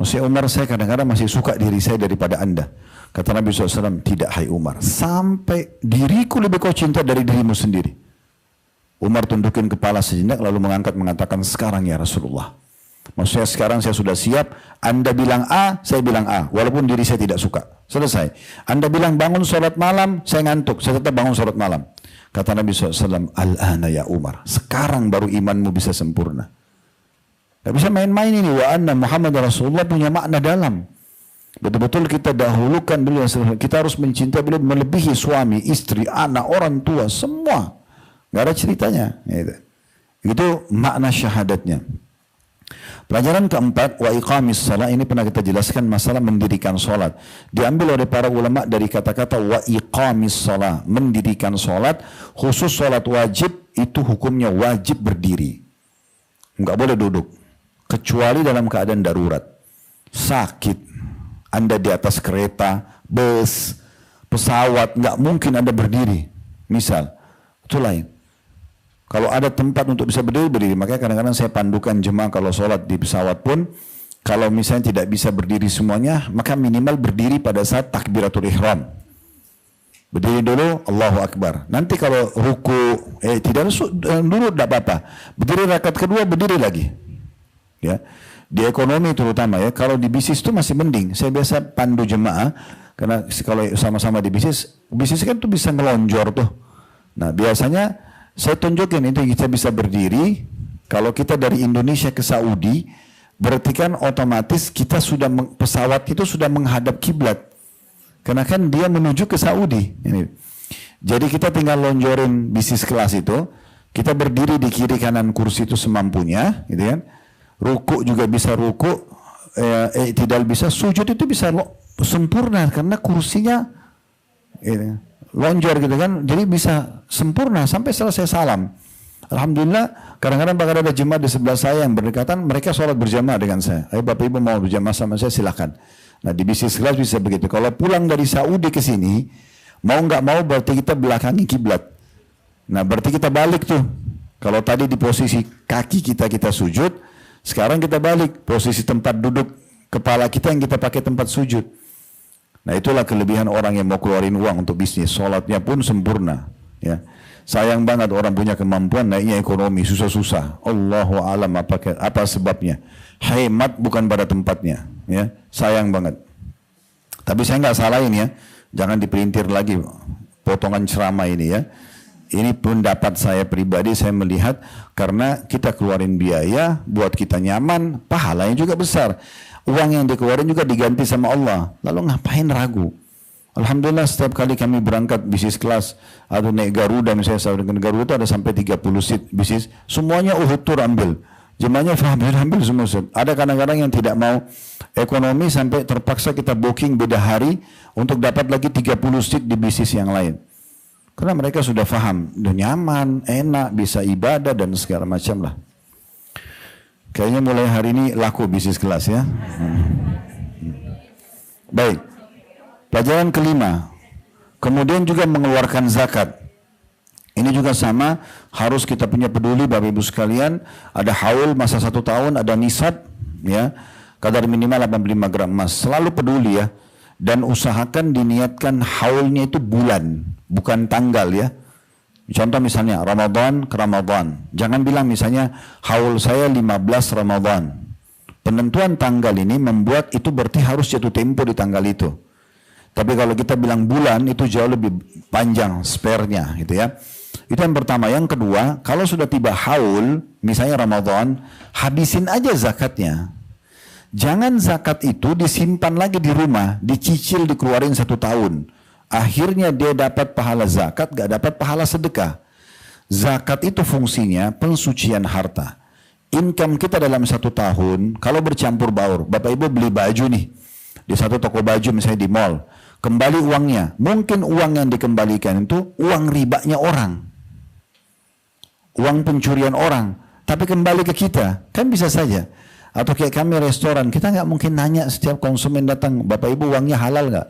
Maksudnya Umar, saya kadang-kadang masih suka diri saya daripada Anda. Kata Nabi SAW, tidak hai Umar, sampai diriku lebih kau cinta dari dirimu sendiri. Umar tundukin kepala sejenak lalu mengatakan, sekarang ya Rasulullah. Maksudnya sekarang saya sudah siap, Anda bilang A, saya bilang A, walaupun diri saya tidak suka. Selesai. Anda bilang bangun sholat malam, saya ngantuk, saya tetap bangun sholat malam. Kata Nabi SAW, al-ana ya Umar, sekarang baru imanmu bisa sempurna. Gak bisa main-main ini, wa anna Muhammad Rasulullah punya makna dalam. Betul-betul kita dahulukan beliau, kita harus mencintai beliau melebihi suami, istri, anak, orang tua, semua. Gak ada ceritanya. Itu makna syahadatnya. Pelajaran keempat, wa iqamis salat, ini pernah kita jelaskan masalah mendirikan salat. Diambil oleh para ulama dari kata-kata wa iqamis salat, mendirikan salat, khusus salat wajib itu hukumnya wajib berdiri. Enggak boleh duduk, kecuali dalam keadaan darurat. Sakit, Anda di atas kereta, bus, pesawat, nggak mungkin Anda berdiri. Misal, itu lain. Kalau ada tempat untuk bisa berdiri, berdiri. Makanya kadang-kadang saya pandukan jemaah kalau sholat di pesawat pun, kalau misalnya tidak bisa berdiri semuanya, maka minimal berdiri pada saat takbiratul ihram. Berdiri dulu, Allahu Akbar. Nanti kalau ruku, tidak dulu tidak apa-apa. Berdiri rakaat kedua, berdiri lagi. Ya. Di ekonomi terutama ya, kalau di bisnis itu masih mending. Saya biasa pandu jemaah, karena kalau sama-sama di bisnis kan tuh bisa melonjor tuh. Nah biasanya saya tunjukin itu kita bisa berdiri. Kalau kita dari Indonesia ke Saudi, berarti kan otomatis kita sudah pesawat itu sudah menghadap kiblat, karena kan dia menuju ke Saudi. Jadi kita tinggal lonjorin bisnis kelas itu, kita berdiri di kiri kanan kursi itu semampunya, gitu kan. Ruku juga bisa ruku, tidak bisa sujud itu bisa sempurna karena kursinya lonjor gitu kan, jadi bisa sempurna sampai selesai salam. Alhamdulillah, kadang-kadang bahkan ada jemaah di sebelah saya yang berdekatan, mereka sholat berjamaah dengan saya. Ayo Bapak Ibu mau berjamaah sama saya, silakan. Nah di bisnis kelas bisa begitu. Kalau pulang dari Saudi ke sini, mau nggak mau berarti kita belakangi kiblat. Nah berarti kita balik tuh. Kalau tadi di posisi kaki kita sujud, sekarang kita balik, posisi tempat duduk kepala kita yang kita pakai tempat sujud. Nah itulah kelebihan orang yang mau keluarin uang untuk bisnis. Sholatnya pun sempurna. Ya. Sayang banget orang punya kemampuan naiknya ekonomi, susah-susah. Allahu alam apa sebabnya. Hemat bukan pada tempatnya. Ya. Sayang banget. Tapi saya nggak salahin ya. Jangan dipelintir lagi potongan ceramah ini ya. Ini pendapat saya pribadi, saya melihat karena kita keluarin biaya buat kita nyaman, pahalanya juga besar. Uang yang dikeluarin juga diganti sama Allah. Lalu ngapain ragu? Alhamdulillah setiap kali kami berangkat bisnis kelas atau naik Garuda, misalnya saya dengan Garuda itu ada sampai 30 seat bisnis, semuanya Uhud Tour ambil. Jemaahnya ambil semua Ustaz. Ada kadang-kadang yang tidak mau ekonomi sampai terpaksa kita booking beda hari untuk dapat lagi 30 seat di bisnis yang lain. Karena mereka sudah paham, udah nyaman, enak, bisa ibadah dan segala macam lah. Kayaknya mulai hari ini laku bisnis kelas ya. Baik. Pelajaran kelima, kemudian juga mengeluarkan zakat. Ini juga sama, harus kita punya peduli Bapak Ibu sekalian. Ada haul masa 1 tahun, ada nisab, ya, kadar minimal 85 gram emas. Selalu peduli ya, dan usahakan diniatkan haulnya itu bulan, bukan tanggal ya. Contoh misalnya Ramadan ke Ramadan. Jangan bilang misalnya haul saya 15 Ramadan. Penentuan tanggal ini membuat itu berarti harus jatuh tempo di tanggal itu. Tapi kalau kita bilang bulan itu jauh lebih panjang spare-nya gitu ya. Itu yang pertama. Yang kedua, kalau sudah tiba haul, misalnya Ramadan, habisin aja zakatnya. Jangan zakat itu disimpan lagi di rumah, dicicil dikeluarin 1 tahun. Akhirnya dia dapat pahala zakat, gak dapat pahala sedekah. Zakat itu fungsinya pensucian harta. Income kita dalam 1 tahun, kalau bercampur baur, Bapak Ibu beli baju nih, di satu toko baju misalnya di mall, kembali uangnya, mungkin uang yang dikembalikan itu uang ribanya orang, uang pencurian orang, tapi kembali ke kita, kan bisa saja. Atau kayak kami restoran, kita nggak mungkin nanya setiap konsumen datang, Bapak Ibu uangnya halal nggak?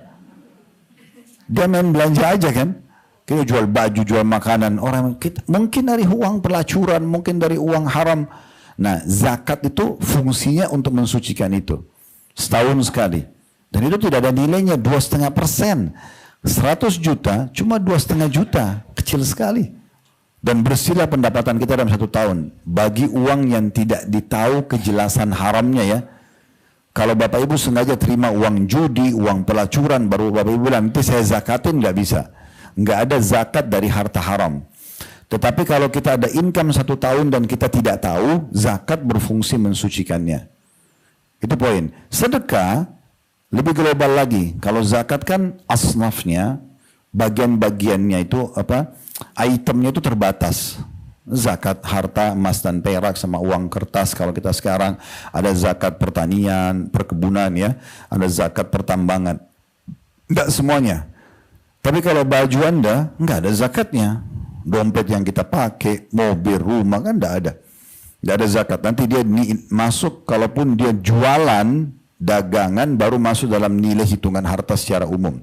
Dia main belanja aja kan, kita jual baju, jual makanan, orang kita, mungkin dari uang pelacuran, mungkin dari uang haram. Nah, zakat itu fungsinya untuk mensucikan itu, setahun sekali. Dan itu tidak ada nilainya, 2,5%. 100 juta, cuma 2,5 juta. Kecil sekali. Dan bersihlah pendapatan kita dalam 1 tahun. Bagi uang yang tidak ditahu kejelasan haramnya ya. Kalau Bapak Ibu sengaja terima uang judi, uang pelacuran, baru Bapak Ibu bilang, nanti saya zakatin, nggak bisa. Nggak ada zakat dari harta haram. Tetapi kalau kita ada income 1 tahun dan kita tidak tahu, zakat berfungsi mensucikannya. Itu poin. Sedekah, lebih global lagi. Kalau zakat kan asnafnya, bagian-bagiannya itu apa? Itemnya itu terbatas. Zakat harta emas dan perak sama uang kertas kalau kita sekarang, ada zakat pertanian, perkebunan ya, ada zakat pertambangan. Enggak semuanya. Tapi kalau baju Anda enggak ada zakatnya. Dompet yang kita pakai, mobil, rumah kan enggak ada. Enggak ada zakat. Nanti dia masuk, kalaupun dia jualan dagangan baru masuk dalam nilai hitungan harta secara umum.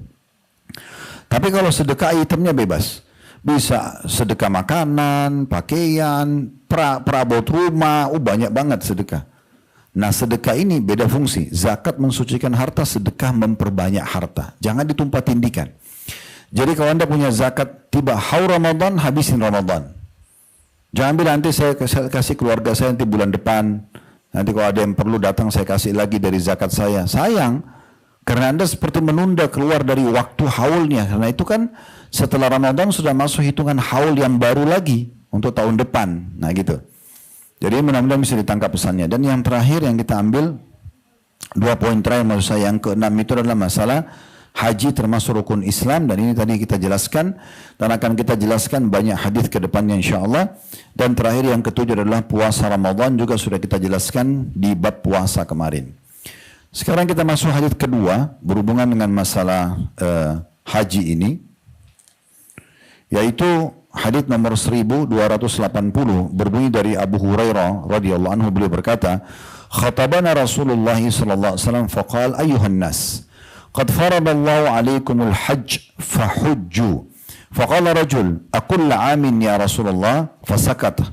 Tapi kalau sedekah itemnya bebas. Bisa sedekah makanan, pakaian, perabot rumah, banyak banget sedekah. Nah sedekah ini beda fungsi. Zakat mensucikan harta, sedekah memperbanyak harta. Jangan ditumpah tindikan. Jadi kalau Anda punya zakat, tiba haul Ramadan, habisin Ramadan. Jangan bilang nanti saya kasih keluarga saya nanti bulan depan. Nanti kalau ada yang perlu datang saya kasih lagi dari zakat saya. Sayang, karena Anda seperti menunda keluar dari waktu haulnya. Karena itu kan setelah Ramadan sudah masuk hitungan haul yang baru lagi untuk tahun depan. Nah gitu. Jadi mudah-mudahan bisa ditangkap pesannya. Dan yang terakhir yang kita ambil, 2 poin terakhir maksud saya, yang ke-6 itu adalah masalah haji termasuk rukun Islam, dan ini tadi kita jelaskan dan akan kita jelaskan banyak hadis ke depannya insyaallah. Dan terakhir yang ke-7 adalah puasa Ramadan, juga sudah kita jelaskan di bab puasa kemarin. Sekarang kita masuk hadis kedua berhubungan dengan masalah haji ini, yaitu hadis nomor 1280 berbunyi dari Abu Hurairah radhiyallahu anhu, beliau berkata, "Khatabana Rasulullah sallallahu alaihi wasallam faqala ayyuhan nas قد فرض الله عليكم الحج فحجوا فقال رجل أكل عام يا رسول الله فسكت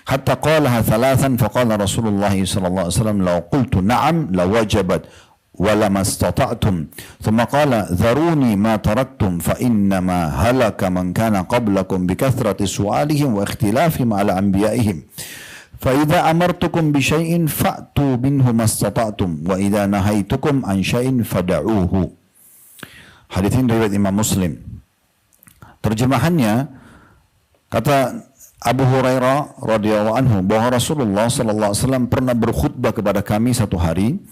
حتى قالها 3 فقال رسول الله صلى الله عليه وسلم لو قلت نعم لوجبت ولما استطعتم ثم قال ذروني ما تركتم فإنما هلك من كان قبلكم بكثرة سؤالهم واختلافهم على أنبيائهم فإذا أمرتكم بشيء فأتوا منه ما استطعتم وإذا نهيتكم عن شيء فدعوه." Hadis ini riwayat Imam Muslim. Terjemahannya, kata Abu Hurairah radhiyallahu anhu bahwa Rasulullah sallallahu alaihi wasallam pernah berkhutbah kepada kami satu hari,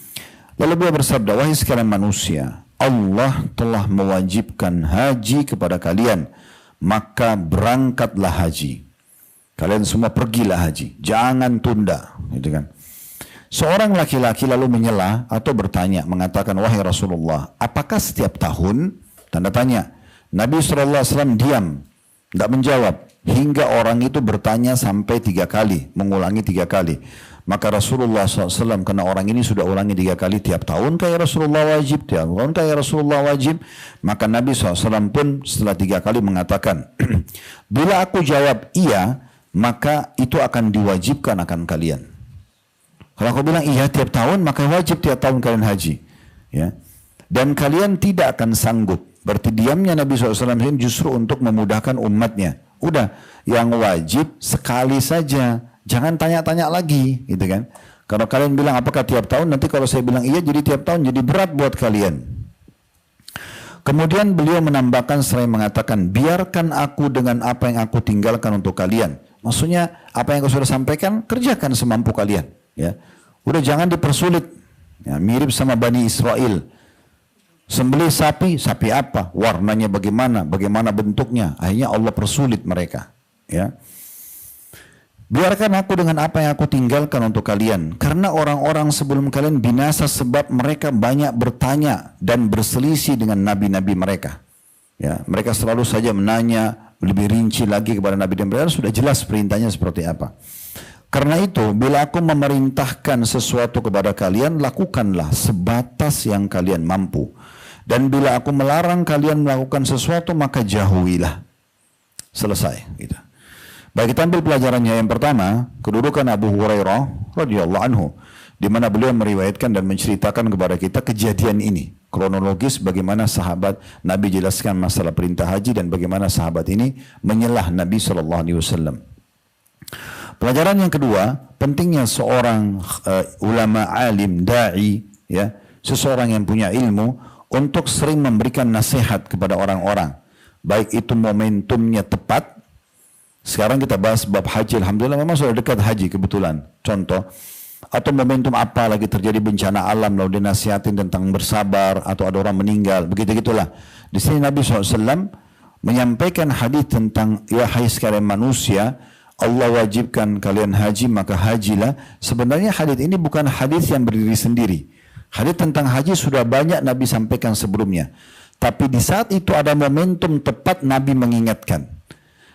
lalu beliau bersabda, "Wahai sekalian manusia, Allah telah mewajibkan haji kepada kalian, maka berangkatlah haji. Kalian semua pergilah haji, jangan tunda, gitu kan. Seorang laki-laki lalu menyela atau bertanya, mengatakan, wahai Rasulullah, apakah setiap tahun? Tanda tanya. Nabi SAW diam, tidak menjawab, hingga orang itu bertanya sampai 3 kali, mengulangi 3 kali. Maka Rasulullah SAW, karena orang ini sudah ulangi 3 kali, tiap tahun kayak Rasulullah wajib, tiap tahun kayak Rasulullah wajib. Maka Nabi SAW pun setelah 3 kali mengatakan, bila aku jawab iya, maka itu akan diwajibkan akan kalian. Kalau aku bilang iya tiap tahun, maka wajib tiap tahun kalian haji. Ya. Dan kalian tidak akan sanggup. Berarti diamnya Nabi SAW justru untuk memudahkan umatnya. Udah, yang wajib sekali saja. Jangan tanya-tanya lagi, gitu kan. Kalau kalian bilang apakah tiap tahun, nanti kalau saya bilang iya jadi tiap tahun, jadi berat buat kalian. Kemudian beliau menambahkan selain mengatakan, biarkan aku dengan apa yang aku tinggalkan untuk kalian. Maksudnya apa yang aku sudah sampaikan, kerjakan semampu kalian. Ya, udah jangan dipersulit. Ya, mirip sama Bani Israel. Sembelih sapi, sapi apa? Warnanya bagaimana? Bagaimana bentuknya? Akhirnya Allah persulit mereka. Ya. Biarkan aku dengan apa yang aku tinggalkan untuk kalian. Karena orang-orang sebelum kalian binasa sebab mereka banyak bertanya dan berselisih dengan nabi-nabi mereka. Ya, mereka selalu saja menanya lebih rinci lagi kepada nabi dan mereka sudah jelas perintahnya seperti apa. Karena itu, bila aku memerintahkan sesuatu kepada kalian, lakukanlah sebatas yang kalian mampu. Dan bila aku melarang kalian melakukan sesuatu, maka jauhilah. Selesai. Gitu. Baik, kita ambil pelajarannya. Yang pertama, kedudukan Abu Hurairah radhiyallahu anhu, di mana beliau meriwayatkan dan menceritakan kepada kita kejadian ini. Kronologis bagaimana sahabat Nabi jelaskan masalah perintah haji dan bagaimana sahabat ini menyelah Nabi SAW. Pelajaran yang kedua, pentingnya seorang ulama alim, da'i, ya, seseorang yang punya ilmu untuk sering memberikan nasihat kepada orang-orang. Baik itu momentumnya tepat. Sekarang kita bahas bab haji, alhamdulillah memang sudah dekat haji kebetulan. Contoh, atau momentum apa lagi terjadi bencana alam lalu dinasihatin tentang bersabar atau ada orang meninggal, begitu-gitulah. Di sini Nabi SAW menyampaikan hadis tentang ya hai sekalian manusia, Allah wajibkan kalian haji maka hajilah. Sebenarnya hadis ini bukan hadis yang berdiri sendiri. Hadis tentang haji sudah banyak Nabi sampaikan sebelumnya. Tapi di saat itu ada momentum tepat Nabi mengingatkan.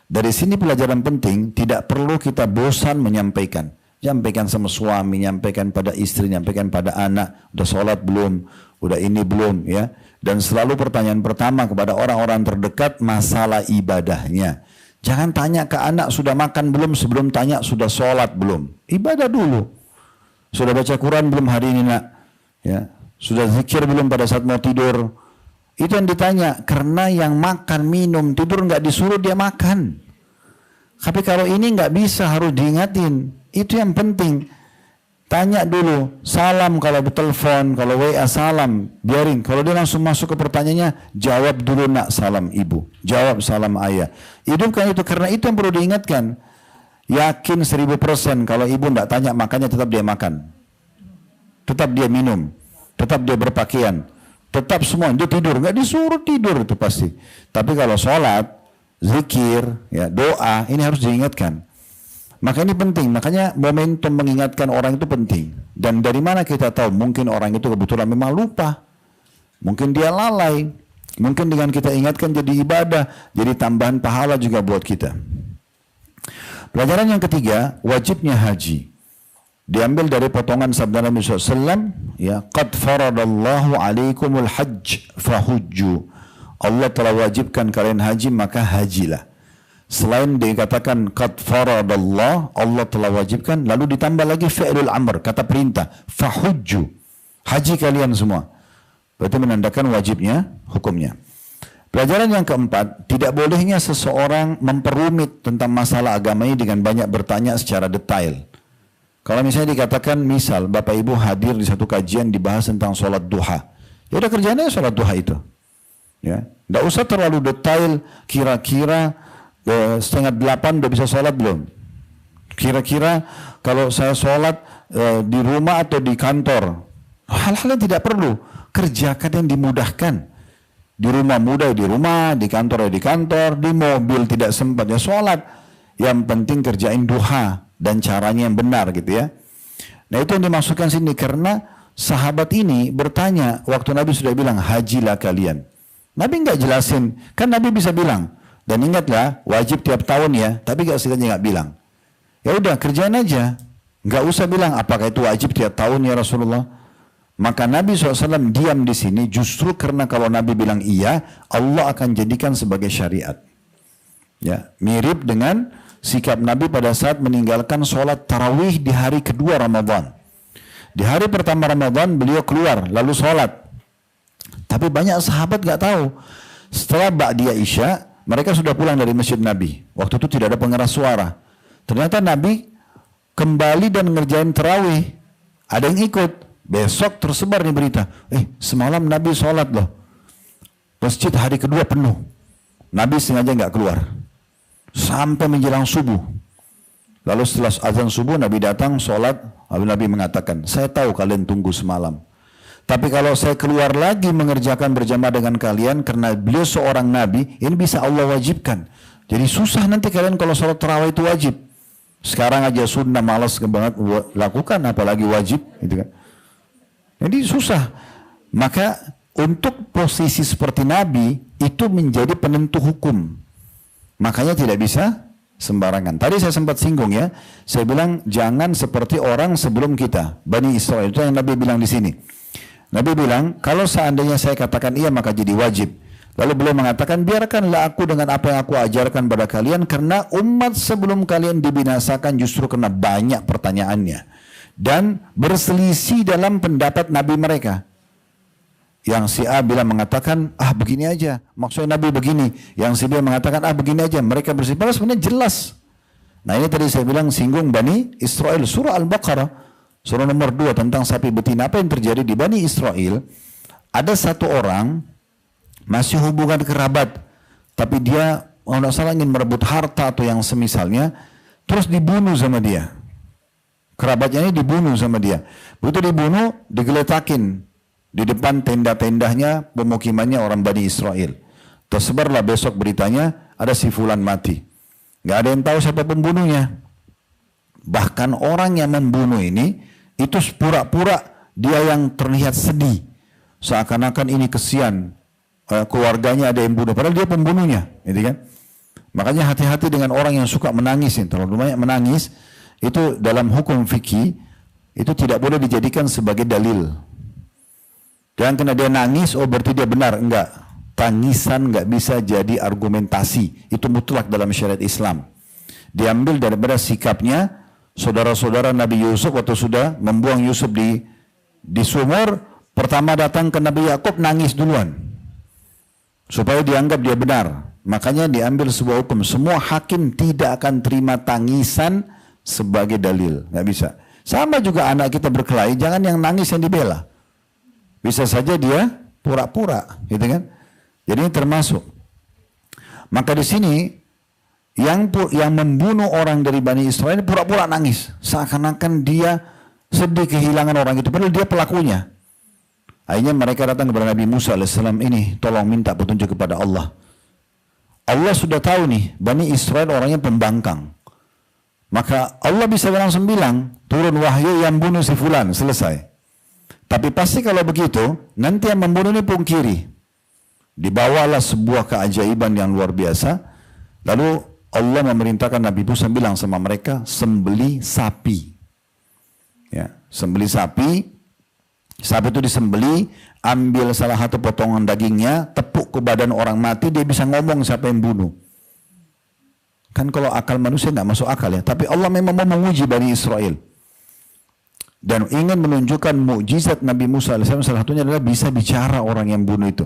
Dari sini pelajaran penting, tidak perlu kita bosan menyampaikan. Nyampaikan sama suami, nyampaikan pada istri, nyampaikan pada anak, udah sholat belum, udah ini belum, ya. Dan selalu pertanyaan pertama kepada orang-orang terdekat masalah ibadahnya. Jangan tanya ke anak sudah makan belum sebelum tanya sudah sholat belum. Ibadah dulu. Sudah baca Quran belum hari ini nak? Ya. Sudah zikir belum pada saat mau tidur? Itu yang ditanya. Karena yang makan, minum, tidur nggak disuruh dia makan. Tapi kalau ini nggak bisa harus diingatin. Itu yang penting. Tanya dulu. Salam kalau bertelepon, kalau WA salam. Biarin. Kalau dia langsung masuk ke pertanyaannya, jawab dulu nak salam ibu. Jawab salam ayah. Hidupkan itu. Karena itu yang perlu diingatkan. Yakin 1000% kalau ibu tidak tanya makannya tetap dia makan. Tetap dia minum. Tetap dia berpakaian. Tetap semua. Dia tidur. Nggak disuruh tidur itu pasti. Tapi kalau sholat, zikir, ya, doa, ini harus diingatkan. Maka ini penting, makanya momentum mengingatkan orang itu penting. Dan dari mana kita tahu? Mungkin orang itu kebetulan memang lupa. Mungkin dia lalai. Mungkin dengan kita ingatkan jadi ibadah, jadi tambahan pahala juga buat kita. Pelajaran yang ketiga, wajibnya haji. Diambil dari potongan sabda Nabi SAW, ya, qad faradallahu alaikumul hajj fahujju. Allah telah wajibkan kalian haji, maka hajilah. Selain dikatakan qad faradallah, Allah telah wajibkan, lalu ditambah lagi fi'lul amr, kata perintah, fahujju, haji kalian semua. Berarti menandakan wajibnya hukumnya. Pelajaran yang keempat, tidak bolehnya seseorang memperumit tentang masalah agama ini dengan banyak bertanya secara detail. Kalau misalnya dikatakan, misal Bapak Ibu hadir di satu kajian dibahas tentang sholat duha, ya udah kerjanya sholat duha itu. Ya, tidak usah terlalu detail, kira-kira 7:30 udah bisa sholat belum? Kira-kira kalau saya sholat di rumah atau di kantor? Hal-hal yang tidak perlu. kerjakan yang dimudahkan. Di rumah mudah di rumah, di kantor ya di kantor, di mobil tidak sempat ya sholat. Yang penting kerjain duha dan caranya yang benar gitu ya. Nah itu yang dimaksudkan sini karena sahabat ini bertanya waktu Nabi sudah bilang hajilah kalian. Nabi nggak jelasin, kan Nabi bisa bilang. Dan ingatlah wajib tiap tahun ya, tapi nggak sengaja nggak bilang. Ya udah kerjain aja, nggak usah bilang apakah itu wajib tiap tahun ya Rasulullah. Maka Nabi SAW diam di sini justru karena kalau Nabi bilang iya, Allah akan jadikan sebagai syariat. Ya, mirip dengan sikap Nabi pada saat meninggalkan sholat tarawih di hari kedua Ramadan. Di hari pertama Ramadan beliau keluar lalu sholat. Tapi banyak sahabat gak tahu. Setelah Ba'diyah Isya, mereka sudah pulang dari masjid Nabi. Waktu itu tidak ada pengeras suara. Ternyata Nabi kembali dan ngerjain tarawih. Ada yang ikut. Besok tersebar nih berita. Semalam Nabi sholat loh. Masjid hari kedua penuh. Nabi sengaja gak keluar. Sampai menjelang subuh. Lalu setelah azan subuh Nabi datang sholat. Lalu Nabi mengatakan, saya tahu kalian tunggu semalam. Tapi kalau saya keluar lagi mengerjakan berjamaah dengan kalian, karena beliau seorang Nabi, ini bisa Allah wajibkan. Jadi susah nanti kalian kalau sholat tarawih itu wajib. Sekarang aja sunnah malas banget lakukan, apalagi wajib. Gitu kan. Jadi susah. Maka untuk posisi seperti Nabi, itu menjadi penentu hukum. Makanya tidak bisa sembarangan. Tadi saya sempat singgung ya. Saya bilang jangan seperti orang sebelum kita. Bani Israel itu yang Nabi bilang di sini. Nabi bilang kalau seandainya saya katakan iya maka jadi wajib. Lalu beliau mengatakan biarkanlah aku dengan apa yang aku ajarkan pada kalian karena umat sebelum kalian dibinasakan justru karena banyak pertanyaannya dan berselisih dalam pendapat Nabi mereka. Yang si A bilang mengatakan, begini aja. Maksudnya Nabi begini. Yang si B mengatakan, begini aja. Mereka bersih. Padahal sebenarnya jelas. Nah ini tadi saya bilang singgung Bani Israel. Surah Al-Baqarah. Surah nomor 2 tentang sapi betina. Apa yang terjadi di Bani Israel? Ada satu orang, masih hubungan kerabat. Tapi dia, kalau tidak salah ingin merebut harta atau yang semisalnya. Terus dibunuh sama dia. Kerabatnya ini dibunuh sama dia. Begitu dibunuh, digeletakin. Di depan tenda-tendahnya pemukimannya orang Bani Israel. Tersebarlah besok beritanya ada si fulan mati. Gak ada yang tahu siapa pembunuhnya. Bahkan orang yang membunuh ini itu pura-pura dia yang terlihat sedih. Seakan-akan ini kesian keluarganya ada yang bunuh. Padahal dia pembunuhnya, gitu kan? Makanya hati-hati dengan orang yang suka menangis. Terlalu banyak menangis itu dalam hukum fikih itu tidak boleh dijadikan sebagai dalil. Jangan kena dia nangis, berarti dia benar. Enggak. Tangisan enggak bisa jadi argumentasi. Itu mutlak dalam syariat Islam. Diambil daripada sikapnya saudara-saudara Nabi Yusuf waktu sudah membuang Yusuf di sumur. Pertama datang ke Nabi Yakub nangis duluan. Supaya dianggap dia benar. Makanya diambil sebuah hukum. Semua hakim tidak akan terima tangisan sebagai dalil. Enggak bisa. Sama juga anak kita berkelahi, jangan yang nangis yang dibela. Bisa saja dia pura-pura, gitu kan? Jadi ini termasuk. Maka di sini yang membunuh orang dari Bani Israel pura-pura nangis, seakan-akan dia sedih kehilangan orang itu, padahal dia pelakunya. Akhirnya mereka datang kepada Nabi Musa alaihissalam, ini tolong minta petunjuk kepada Allah. Allah sudah tahu nih, Bani Israel orangnya pembangkang. Maka Allah bisa langsung bilang, turun wahyu yang bunuh si fulan, selesai. Tapi pasti kalau begitu, nanti yang membunuh ini pungkiri. Dibawalah sebuah keajaiban yang luar biasa. Lalu Allah memerintahkan Nabi Musa bilang sama mereka, sembeli sapi. Ya, sembeli sapi. Sapi itu disembeli, ambil salah satu potongan dagingnya, tepuk ke badan orang mati, dia bisa ngomong siapa yang bunuh. Kan kalau akal manusia nggak masuk akal ya. Tapi Allah memang mau menguji Bani Israel. Dan ingin menunjukkan mukjizat Nabi Musa AS, salah satunya adalah bisa bicara orang yang bunuh itu.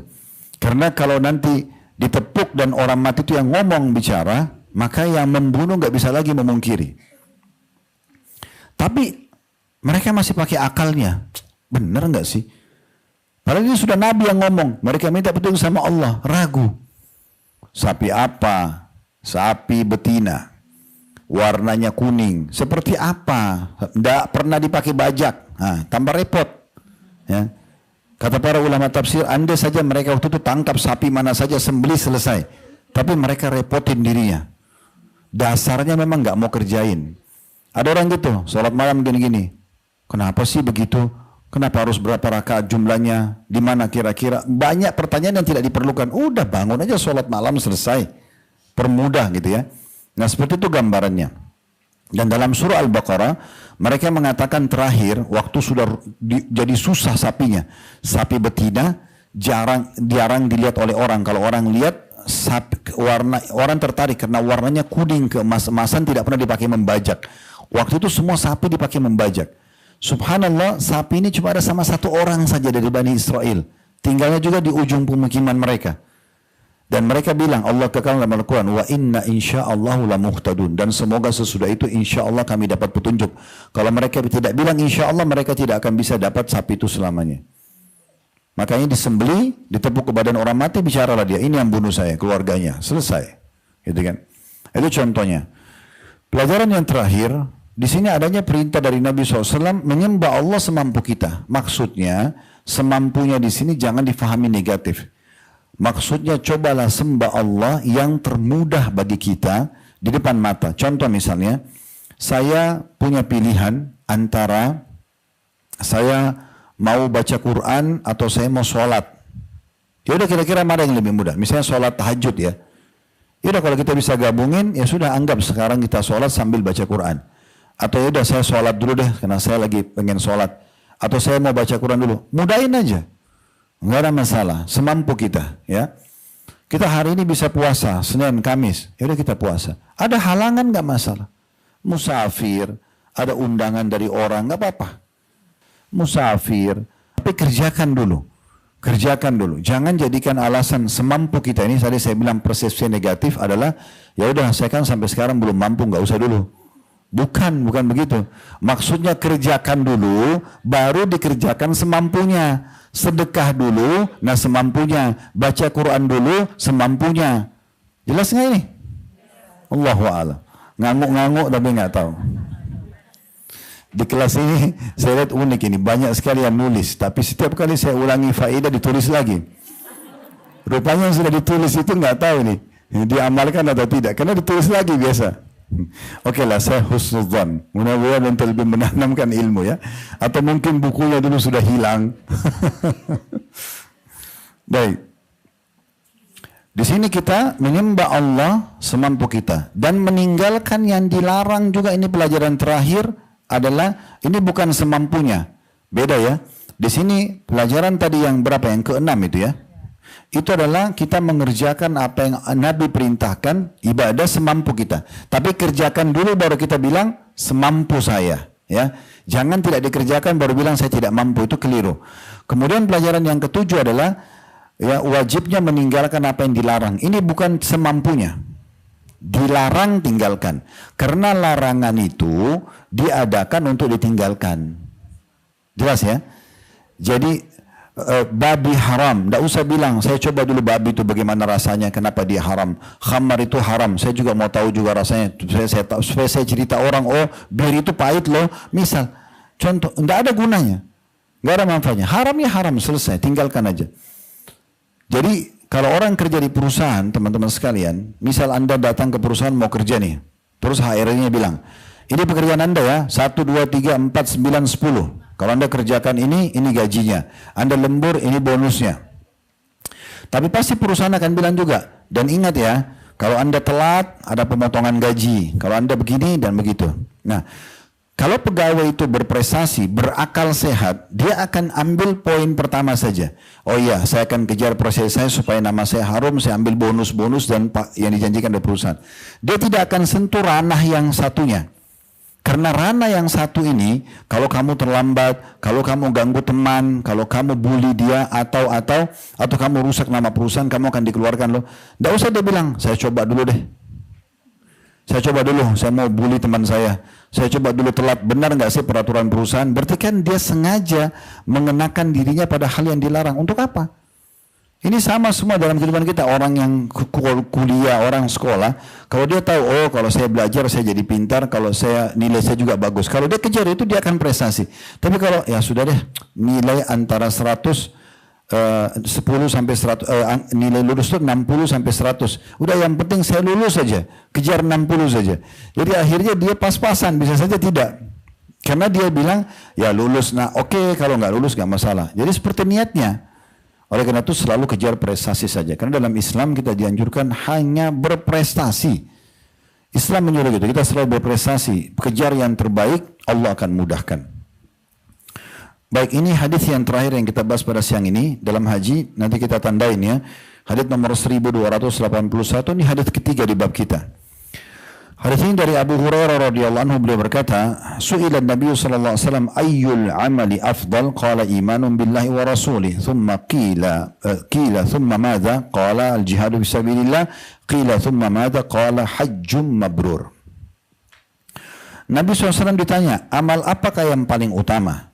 Karena kalau nanti ditepuk dan orang mati itu yang ngomong bicara, maka yang membunuh nggak bisa lagi memungkiri. Tapi mereka masih pakai akalnya. Benar nggak sih? Padahal ini sudah Nabi yang ngomong. Mereka minta petunjuk sama Allah, ragu. Sapi apa? Sapi betina. Warnanya kuning, seperti apa? Tidak pernah dipakai bajak, tambah repot. Ya. Kata para ulama tafsir, andai saja mereka waktu itu tangkap sapi mana saja, sembelih selesai. Tapi mereka repotin dirinya. Dasarnya memang nggak mau kerjain. Ada orang gitu, sholat malam gini-gini. Kenapa sih begitu? Kenapa harus berapa rakaat jumlahnya? Di mana kira-kira? Banyak pertanyaan yang tidak diperlukan. Udah bangun aja sholat malam selesai. Permudah gitu ya. Nah seperti itu gambarannya. Dan dalam surah Al-Baqarah, mereka mengatakan terakhir, waktu sudah jadi susah sapinya. Sapi betina jarang dilihat oleh orang. Kalau orang lihat, orang tertarik karena warnanya kuning keemas-emasan, tidak pernah dipakai membajak. Waktu itu semua sapi dipakai membajak. Subhanallah, sapi ini cuma ada sama satu orang saja dari Bani Israel. Tinggalnya juga di ujung pemukiman mereka. Dan mereka bilang, Allah kekal dalam Al-Quran, wa inna insya'allahu la muhtadun. Dan semoga sesudah itu insya'Allah kami dapat petunjuk. Kalau mereka tidak bilang insya'Allah, mereka tidak akan bisa dapat sapi itu selamanya. Makanya disembeli, ditepuk ke badan orang mati, bicaralah dia, ini yang bunuh saya, keluarganya. Selesai. Gitu kan. Itu contohnya. Pelajaran yang terakhir, di sini adanya perintah dari Nabi SAW menyembah Allah semampu kita. Maksudnya, semampunya di sini jangan difahami negatif. Maksudnya cobalah sembah Allah yang termudah bagi kita di depan mata. Contoh misalnya, saya punya pilihan antara saya mau baca Quran atau saya mau sholat. Ya udah kira-kira mana yang lebih mudah? Misalnya sholat tahajud ya. Ya udah kalau kita bisa gabungin, ya sudah anggap sekarang kita sholat sambil baca Quran. Atau ya udah saya sholat dulu deh karena saya lagi pengen sholat. Atau saya mau baca Quran dulu. Mudahin aja. Enggak ada masalah, semampu kita, ya. Kita hari ini bisa puasa, Senin, Kamis, ya udah kita puasa. Ada halangan enggak masalah. Musafir, ada undangan dari orang, enggak apa-apa. Musafir, tapi kerjakan dulu. Kerjakan dulu. Jangan jadikan alasan semampu kita. Ini tadi saya bilang persepsi negatif adalah, ya udah saya kan sampai sekarang belum mampu, enggak usah dulu. Bukan begitu. Maksudnya kerjakan dulu, baru dikerjakan semampunya. Sedekah dulu, nah semampunya. Baca Quran dulu, semampunya. Jelas nggak ini? Allahu a'lam. Ngangguk-ngangguk tapi nggak tahu. Di kelas ini saya lihat unik ini, banyak sekali yang nulis. Tapi setiap kali saya ulangi faedah ditulis lagi. Rupanya yang sudah ditulis itu nggak tahu nih, diamalkan atau tidak. Karena ditulis lagi biasa. Oke lah, saya husnudzan. Mudah-mudahan nanti lebih menanamkan ilmu ya. Atau mungkin bukunya dulu sudah hilang. Baik. Di sini kita menyembah Allah semampu kita dan meninggalkan yang dilarang juga. Ini pelajaran terakhir adalah ini bukan semampunya. Beda ya. Di sini pelajaran tadi yang berapa? Yang keenam itu ya. Itu adalah kita mengerjakan apa yang Nabi perintahkan, ibadah semampu kita. Tapi kerjakan dulu baru kita bilang semampu saya. Ya, jangan tidak dikerjakan baru bilang saya tidak mampu, itu keliru. Kemudian pelajaran yang ketujuh adalah ya wajibnya meninggalkan apa yang dilarang. Ini bukan semampunya. Dilarang tinggalkan. Karena larangan itu diadakan untuk ditinggalkan. Jelas ya? Jadi babi haram, tidak usah bilang saya coba dulu babi itu bagaimana rasanya, kenapa dia haram. Khamar itu haram, saya juga mau tahu juga rasanya, supaya saya cerita orang, oh bir itu pahit loh, misal contoh, tidak ada gunanya, nggak ada manfaatnya. Haram ya haram, selesai, tinggalkan aja. Jadi kalau orang kerja di perusahaan, teman-teman sekalian, misal Anda datang ke perusahaan mau kerja nih, terus HR-nya bilang, ini pekerjaan Anda ya, 1, 2, 3, 4, 9, 10. Kalau Anda kerjakan ini gajinya. Anda lembur, ini bonusnya. Tapi pasti perusahaan akan bilang juga. Dan ingat ya, kalau Anda telat, ada pemotongan gaji. Kalau Anda begini dan begitu. Nah, kalau pegawai itu berprestasi, berakal sehat, dia akan ambil poin pertama saja. Oh iya, saya akan kejar proses saya supaya nama saya harum, saya ambil bonus-bonus dan yang dijanjikan dari perusahaan. Dia tidak akan sentuh ranah yang satunya. Karena ranah yang satu ini, kalau kamu terlambat, kalau kamu ganggu teman, kalau kamu bully dia, atau kamu rusak nama perusahaan, kamu akan dikeluarkan loh. Tidak usah dia bilang, saya coba dulu deh. Saya coba dulu, saya mau bully teman saya. Saya coba dulu telat, benar nggak sih peraturan perusahaan? Berarti kan dia sengaja mengenakan dirinya pada hal yang dilarang. Untuk apa? Ini sama semua dalam kehidupan kita. Orang yang kuliah, orang sekolah, kalau dia tahu, oh kalau saya belajar saya jadi pintar, kalau saya nilai saya juga bagus. Kalau dia kejar itu dia akan prestasi. Tapi kalau ya sudah deh, nilai antara 100 10 sampai 100, nilai lulus itu 60 sampai 100. Udah yang penting saya lulus saja, kejar 60 saja. Jadi akhirnya dia pas-pasan, bisa saja tidak. Karena dia bilang, ya lulus, nah oke, kalau nggak lulus nggak masalah. Jadi seperti niatnya. Oleh karena itu selalu kejar prestasi saja. Karena dalam Islam kita dianjurkan hanya berprestasi. Islam menyuruh gitu, kita selalu berprestasi. Kejar yang terbaik, Allah akan mudahkan. Baik, ini hadis yang terakhir yang kita bahas pada siang ini dalam haji, nanti kita tandain ya. Hadis nomor 1281, ini hadis ketiga di bab kita. Hadis ini dari Abu Hurairah radhiyallahu anhu, beliau berkata, "Su'ila Nabi sallallahu alaihi wasallam ayyul amali afdal? Qala imanun billahi wa rasulih. Thumma qila thumma madza? Qala al-jihadu fi sabilillah. Qila thumma madza? Qala hajjum mabrur." Nabi SAW ditanya, amal apakah yang paling utama?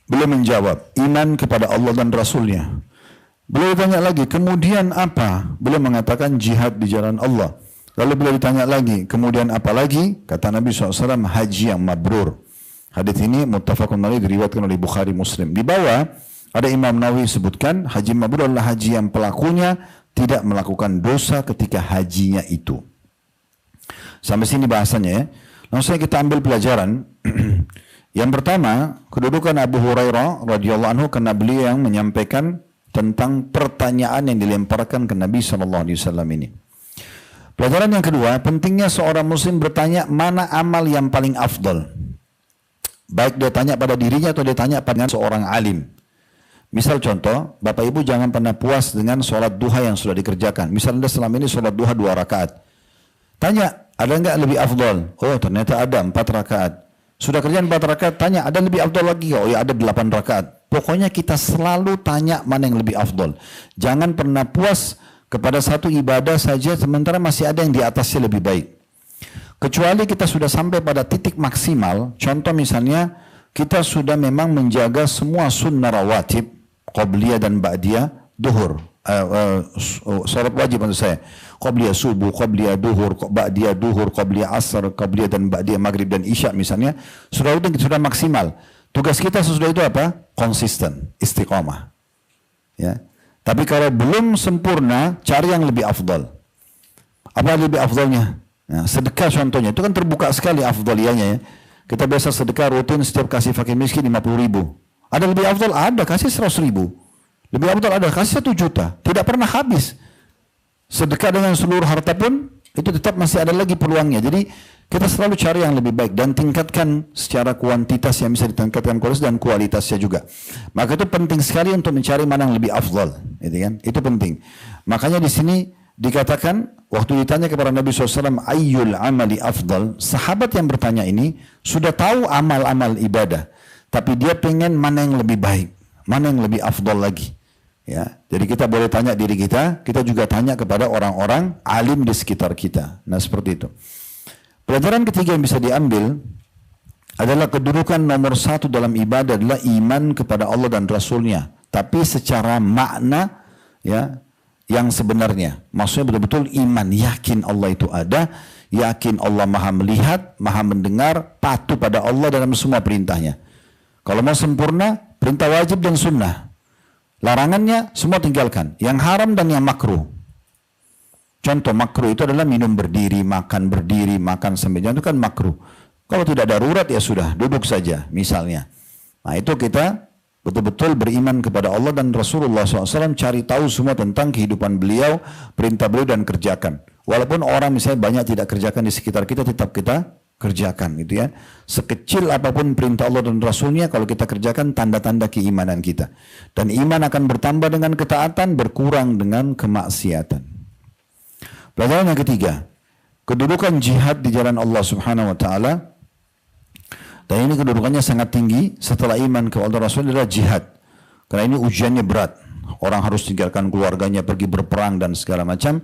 Beliau menjawab, iman kepada Allah dan Rasulnya. Beliau ditanya lagi, kemudian apa? Beliau mengatakan jihad di jalan Allah. Lalu beliau ditanya lagi, kemudian apa lagi? Kata Nabi SAW, haji yang mabrur. Hadis ini muttafaqun alaih, diriwayatkan oleh Bukhari Muslim. Di bawah ada Imam Nawawi sebutkan, haji mabrur adalah haji yang pelakunya tidak melakukan dosa ketika hajinya itu. Sampai sini bahasanya ya. Langsung kita ambil pelajaran. Yang pertama, kedudukan Abu Hurairah radhiyallahu anhu karena beliau yang menyampaikan tentang pertanyaan yang dilemparkan ke Nabi SAW ini. Pelajaran yang kedua, pentingnya seorang muslim bertanya mana amal yang paling afdal. Baik dia tanya pada dirinya atau dia tanya pada seorang alim. Misal contoh, Bapak Ibu jangan pernah puas dengan sholat duha yang sudah dikerjakan. Misal Anda selama ini sholat duha 2 rakaat. Tanya, ada enggak lebih afdal? Oh ternyata ada 4 rakaat. Sudah kerjaan 4 rakaat, tanya ada lebih afdal lagi? Oh ya ada 8 rakaat. Pokoknya kita selalu tanya mana yang lebih afdal. Jangan pernah puas kepada satu ibadah saja sementara masih ada yang di atasnya lebih baik. Kecuali kita sudah sampai pada titik maksimal. Contoh misalnya kita sudah memang menjaga semua sunnah rawatib, qobliyah dan ba'diyah, duhur. Salat wajib maksud saya. Qobliyah subuh, qobliyah duhur, ba'diyah duhur, qobliyah asar, qobliyah dan ba'diyah maghrib dan isya misalnya. Sudah maksimal. Tugas kita sesudah itu apa? Konsisten, istiqomah. Ya. Tapi kalau belum sempurna, cari yang lebih afdal. Apa lebih afdalnya? Nah, sedekah contohnya, itu kan terbuka sekali afdaliyahnya ya. Kita biasa sedekah rutin setiap kasih fakir miskin 50.000. Ada lebih afdal? Ada, kasih 100.000. Lebih afdal ada, kasih 1 juta. Tidak pernah habis. Sedekah dengan seluruh harta pun, itu tetap masih ada lagi peluangnya. Jadi kita selalu cari yang lebih baik dan tingkatkan secara kuantitas yang bisa ditingkatkan kualitas dan kualitasnya juga. Maka itu penting sekali untuk mencari mana yang lebih afdal. Gitu kan? Itu penting. Makanya di sini dikatakan, waktu ditanya kepada Nabi SAW, ayyul amali afdal, sahabat yang bertanya ini sudah tahu amal-amal ibadah. Tapi dia pengen mana yang lebih baik, mana yang lebih afdal lagi. Ya, jadi kita boleh tanya diri kita juga tanya kepada orang-orang alim di sekitar kita. Nah seperti itu. Pelajaran ketiga yang bisa diambil adalah kedudukan nomor 1 dalam ibadah adalah iman kepada Allah dan Rasulnya. Tapi secara makna ya yang sebenarnya. Maksudnya betul-betul iman, yakin Allah itu ada, yakin Allah maha melihat, maha mendengar, patuh pada Allah dalam semua perintahnya. Kalau mau sempurna, perintah wajib dan sunnah. Larangannya semua tinggalkan. Yang haram dan yang makruh. Contoh makruh itu adalah minum berdiri, makan sambil jalan, itu kan makruh. Kalau tidak darurat ya sudah, duduk saja misalnya. Nah itu kita betul-betul beriman kepada Allah dan Rasulullah SAW, cari tahu semua tentang kehidupan beliau, perintah beliau dan kerjakan. Walaupun orang misalnya banyak tidak kerjakan di sekitar kita, tetap kita kerjakan gitu ya. Sekecil apapun perintah Allah dan Rasulnya, kalau kita kerjakan tanda-tanda keimanan kita. Dan iman akan bertambah dengan ketaatan, berkurang dengan kemaksiatan. Pelajaran yang ketiga, kedudukan jihad di jalan Allah Subhanahu wa taala. Dan ini kedudukannya sangat tinggi setelah iman kepada Allah Rasul adalah jihad. Karena ini ujiannya berat. Orang harus tinggalkan keluarganya, pergi berperang dan segala macam.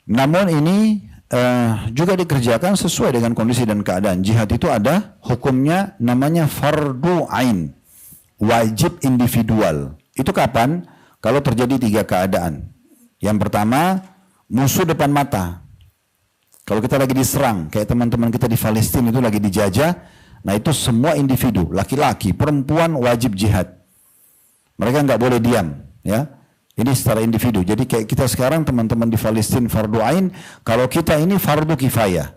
Namun ini juga dikerjakan sesuai dengan kondisi dan keadaan. Jihad itu ada hukumnya namanya fardu ain, wajib individual. Itu kapan? Kalau terjadi 3 keadaan. Yang pertama, musuh depan mata. Kalau kita lagi diserang, kayak teman-teman kita di Palestina itu lagi dijajah, nah itu semua individu, laki-laki, perempuan wajib jihad. Mereka nggak boleh diam, ya. Ini secara individu. Jadi kayak kita sekarang teman-teman di Palestina fardu ain, kalau kita ini fardu kifayah.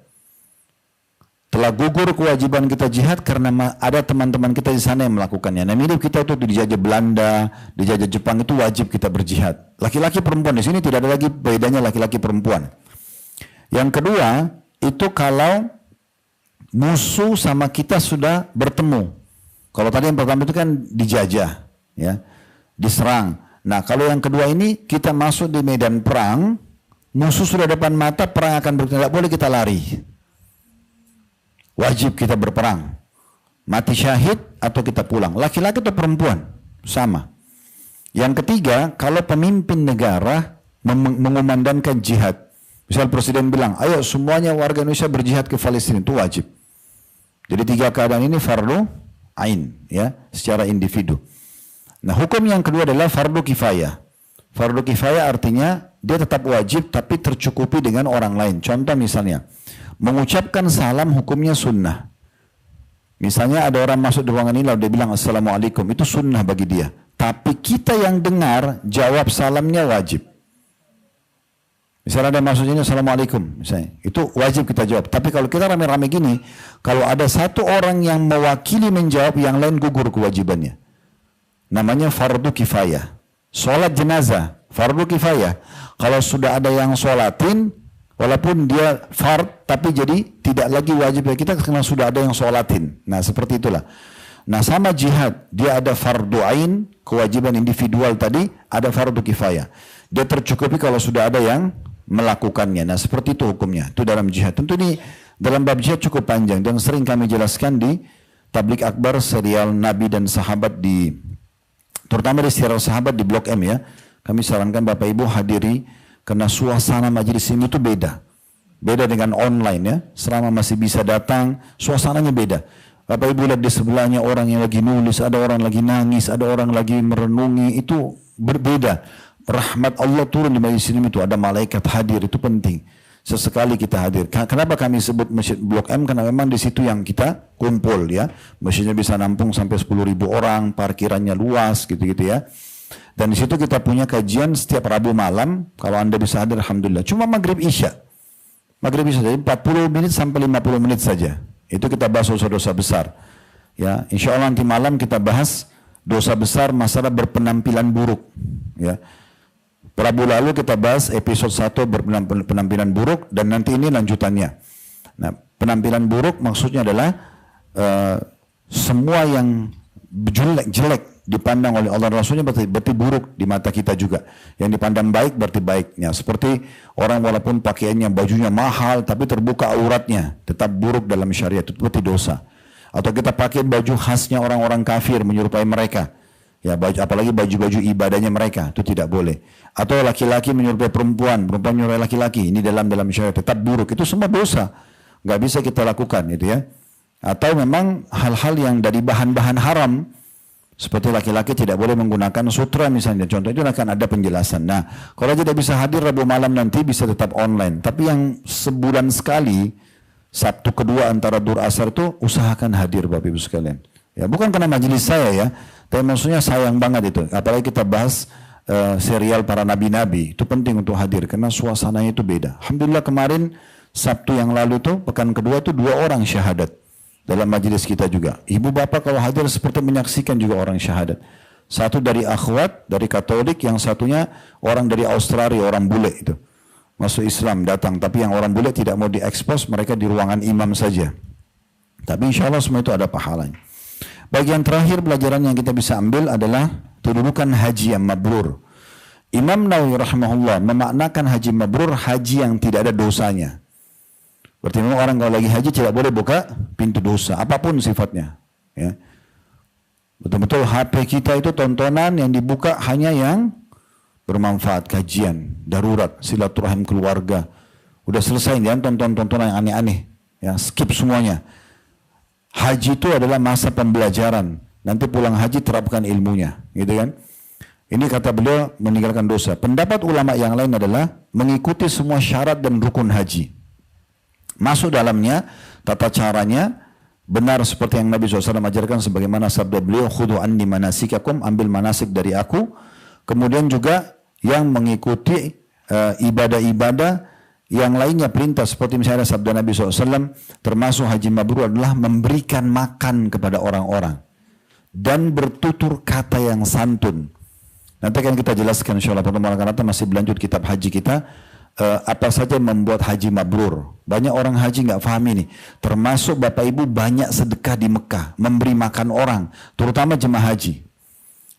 Telah gugur kewajiban kita jihad karena ada teman-teman kita di sana yang melakukannya. Nah, mirip kita itu dijajah Belanda, dijajah Jepang, itu wajib kita berjihad. Laki-laki perempuan, di sini tidak ada lagi bedanya laki-laki perempuan. Yang kedua, itu kalau musuh sama kita sudah bertemu. Kalau tadi yang pertama itu kan dijajah, ya, diserang. Nah, kalau yang kedua ini kita masuk di medan perang, musuh sudah depan mata, perang akan berjalan, tidak boleh kita lari. Wajib kita berperang. Mati syahid atau kita pulang. Laki-laki atau perempuan, sama. Yang ketiga, kalau pemimpin negara mengumandangkan jihad. Misal presiden bilang, ayo semuanya warga Indonesia berjihad ke Palestina, itu wajib. Jadi 3 keadaan ini fardu ain, ya, secara individu. Nah, hukum yang kedua adalah fardu kifayah. Fardu kifayah artinya dia tetap wajib tapi tercukupi dengan orang lain. Contoh misalnya, mengucapkan salam hukumnya sunnah. Misalnya ada orang masuk di ruangan ini lalu dia bilang assalamualaikum, itu sunnah bagi dia. Tapi kita yang dengar jawab salamnya wajib. Misalnya ada masuk sini assalamualaikum, misalnya, itu wajib kita jawab. Tapi kalau kita rame-rame gini, kalau ada satu orang yang mewakili menjawab, yang lain gugur kewajibannya. Namanya fardu kifayah. Sholat jenazah, fardu kifayah. Kalau sudah ada yang sholatin, walaupun dia fard, tapi jadi tidak lagi wajib bagi kita karena sudah ada yang sholatin. Nah, seperti itulah. Nah, sama jihad, dia ada fardu ain, kewajiban individual tadi, ada fardu kifayah. Dia tercukupi kalau sudah ada yang melakukannya. Nah, seperti itu hukumnya. Itu dalam jihad. Tentu ini dalam bab jihad cukup panjang dan sering kami jelaskan di Tablik Akbar serial Nabi dan Sahabat terutama di serial Sahabat di Blok M, ya. Kami sarankan Bapak Ibu hadiri karena suasana majelis ini itu beda. Beda dengan online, ya. Selama masih bisa datang, suasananya beda. Bapak Ibu lihat di sebelahnya orang yang lagi nulis, ada orang lagi nangis, ada orang lagi merenungi, itu berbeda. Rahmat Allah turun di majelis ini, itu ada malaikat hadir, itu penting. Sesekali kita hadir. Kenapa kami sebut Masjid Blok M? Karena memang di situ yang kita kumpul, ya. Masjidnya bisa nampung sampai 10.000 orang, parkirannya luas, gitu-gitu, ya. Dan di situ kita punya kajian setiap Rabu malam. Kalau Anda bisa hadir, alhamdulillah. Cuma maghrib isya. Maghrib isya, jadi 40 menit sampai 50 menit saja. Itu kita bahas dosa-dosa besar. Ya, insya Allah nanti malam kita bahas dosa besar masalah berpenampilan buruk. Ya. Rabu lalu kita bahas episode 1 berpenampilan buruk dan nanti ini lanjutannya. Nah, penampilan buruk maksudnya adalah semua yang jelek dipandang oleh Allah dan Rasulnya berarti buruk di mata kita juga. Yang dipandang baik berarti baiknya. Seperti orang walaupun pakaiannya, bajunya mahal tapi terbuka auratnya, tetap buruk dalam syariat, itu berarti dosa. Atau kita pakai baju khasnya orang-orang kafir menyerupai mereka. Ya, apalagi baju-baju ibadahnya mereka, itu tidak boleh. Atau laki-laki menyerupai perempuan, perempuan menyerupai laki-laki, ini dalam syariat tetap buruk. Itu semua dosa, nggak bisa kita lakukan, gitu ya. Atau memang hal-hal yang dari bahan-bahan haram, seperti laki-laki tidak boleh menggunakan sutra misalnya. Contoh itu akan ada penjelasan. Nah, kalau tidak bisa hadir Rabu malam nanti bisa tetap online. Tapi yang sebulan sekali, Sabtu kedua antara Dur Asar itu usahakan hadir Bapak Ibu sekalian. Ya, bukan karena majelis saya, ya. Tapi maksudnya sayang banget itu. Apalagi kita bahas serial para nabi-nabi. Itu penting untuk hadir karena suasananya itu beda. Alhamdulillah kemarin Sabtu yang lalu itu, pekan kedua itu 2 orang syahadat. Dalam majelis kita juga. Ibu bapak kalau hadir seperti menyaksikan juga orang syahadat. Satu dari akhwat, dari Katolik, yang satunya orang dari Australia, orang bule itu. Masuk Islam datang, tapi yang orang bule tidak mau diekspos, mereka di ruangan imam saja. Tapi insya Allah semua itu ada pahalanya. Bagian terakhir pelajaran yang kita bisa ambil adalah kedudukan haji yang mabrur. Imam Nawawi rahimahullah memaknakan haji mabrur haji yang tidak ada dosanya. Berarti memang orang kalau lagi haji tidak boleh buka pintu dosa, apapun sifatnya. Ya. Betul-betul HP kita itu tontonan yang dibuka hanya yang bermanfaat, kajian, darurat, silaturahim keluarga. Udah selesai, jangan tonton-tontonan yang aneh-aneh. Ya, skip semuanya. Haji itu adalah masa pembelajaran. Nanti pulang haji terapkan ilmunya, gitu kan? Ini kata beliau meninggalkan dosa. Pendapat ulama yang lain adalah mengikuti semua syarat dan rukun haji. Masuk dalamnya, tata caranya, benar seperti yang Nabi SAW ajarkan sebagaimana sabda beliau, khudhu anni manasikakum, ambil manasik dari aku. Kemudian juga yang mengikuti ibadah-ibadah yang lainnya perintah seperti misalnya sabda Nabi SAW, termasuk haji mabrur adalah memberikan makan kepada orang-orang dan bertutur kata yang santun. Nanti akan kita jelaskan insyaAllah pertemuan akan datang, masih berlanjut kitab haji kita, apa saja yang membuat haji mabrur. Banyak orang haji nggak paham ini, termasuk Bapak Ibu banyak sedekah di Mekah, memberi makan orang, terutama jemaah haji.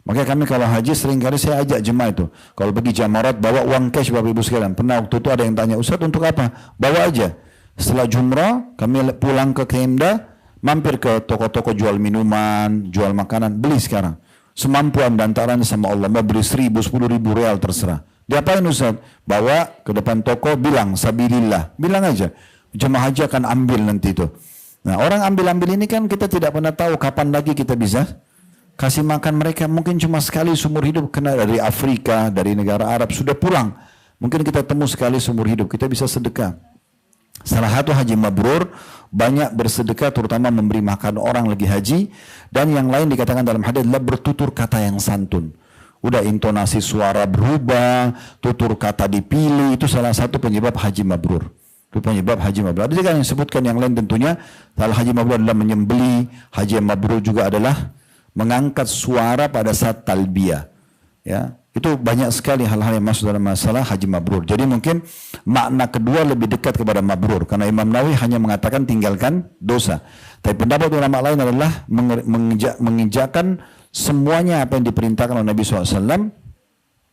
Makanya kami kalau haji seringkali saya ajak jemaah itu, kalau pergi jamarat bawa uang cash Bapak Ibu sekalian. Pernah waktu itu ada yang tanya, Ustaz untuk apa? Bawa aja. Setelah jumrah kami pulang ke Kemda, mampir ke toko-toko jual minuman, jual makanan, beli sekarang. Semampu anda antaranya sama Allah, mau beli 1.000, 10.000 real terserah. Diapain Ustaz? Bawa ke depan toko, bilang sabilillah, bilang aja. Jemaah haji akan ambil nanti itu. Nah orang ambil-ambil ini kan kita tidak pernah tahu kapan lagi kita bisa kasih makan mereka. Mungkin cuma sekali seumur hidup, kena dari Afrika, dari negara Arab, sudah pulang. Mungkin kita temu sekali seumur hidup, kita bisa sedekah. Salah satu haji mabrur, banyak bersedekah terutama memberi makan orang lagi haji. Dan yang lain dikatakan dalam hadis adalah bertutur kata yang santun. Udah intonasi suara berubah, tutur kata dipilih, itu salah satu penyebab haji mabrur. Itu penyebab haji mabrur. Ada juga yang disebutkan yang lain tentunya. Salah haji mabrur adalah menyembeli. Haji mabrur juga adalah mengangkat suara pada saat talbiyah. Ya, itu banyak sekali hal-hal yang masuk dalam masalah haji mabrur. Jadi mungkin makna kedua lebih dekat kepada mabrur, karena Imam Nawawi hanya mengatakan tinggalkan dosa. Tapi pendapat ulama lain adalah menginjakkan semuanya apa yang diperintahkan oleh Nabi SAW,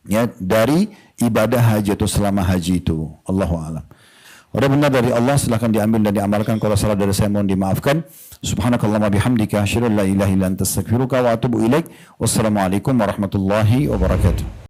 ya, dari ibadah haji atau selama haji itu. Allahu a'lam. Ada benar dari Allah, silahkan diambil dan diamalkan. Kalau salah dari saya mohon dimaafkan. Subhanakallahumma bihamdika asyhadu an la ilaha illa anta astaghfiruka wa atubu ilaik. Wassalamualaikum warahmatullahi wabarakatuh.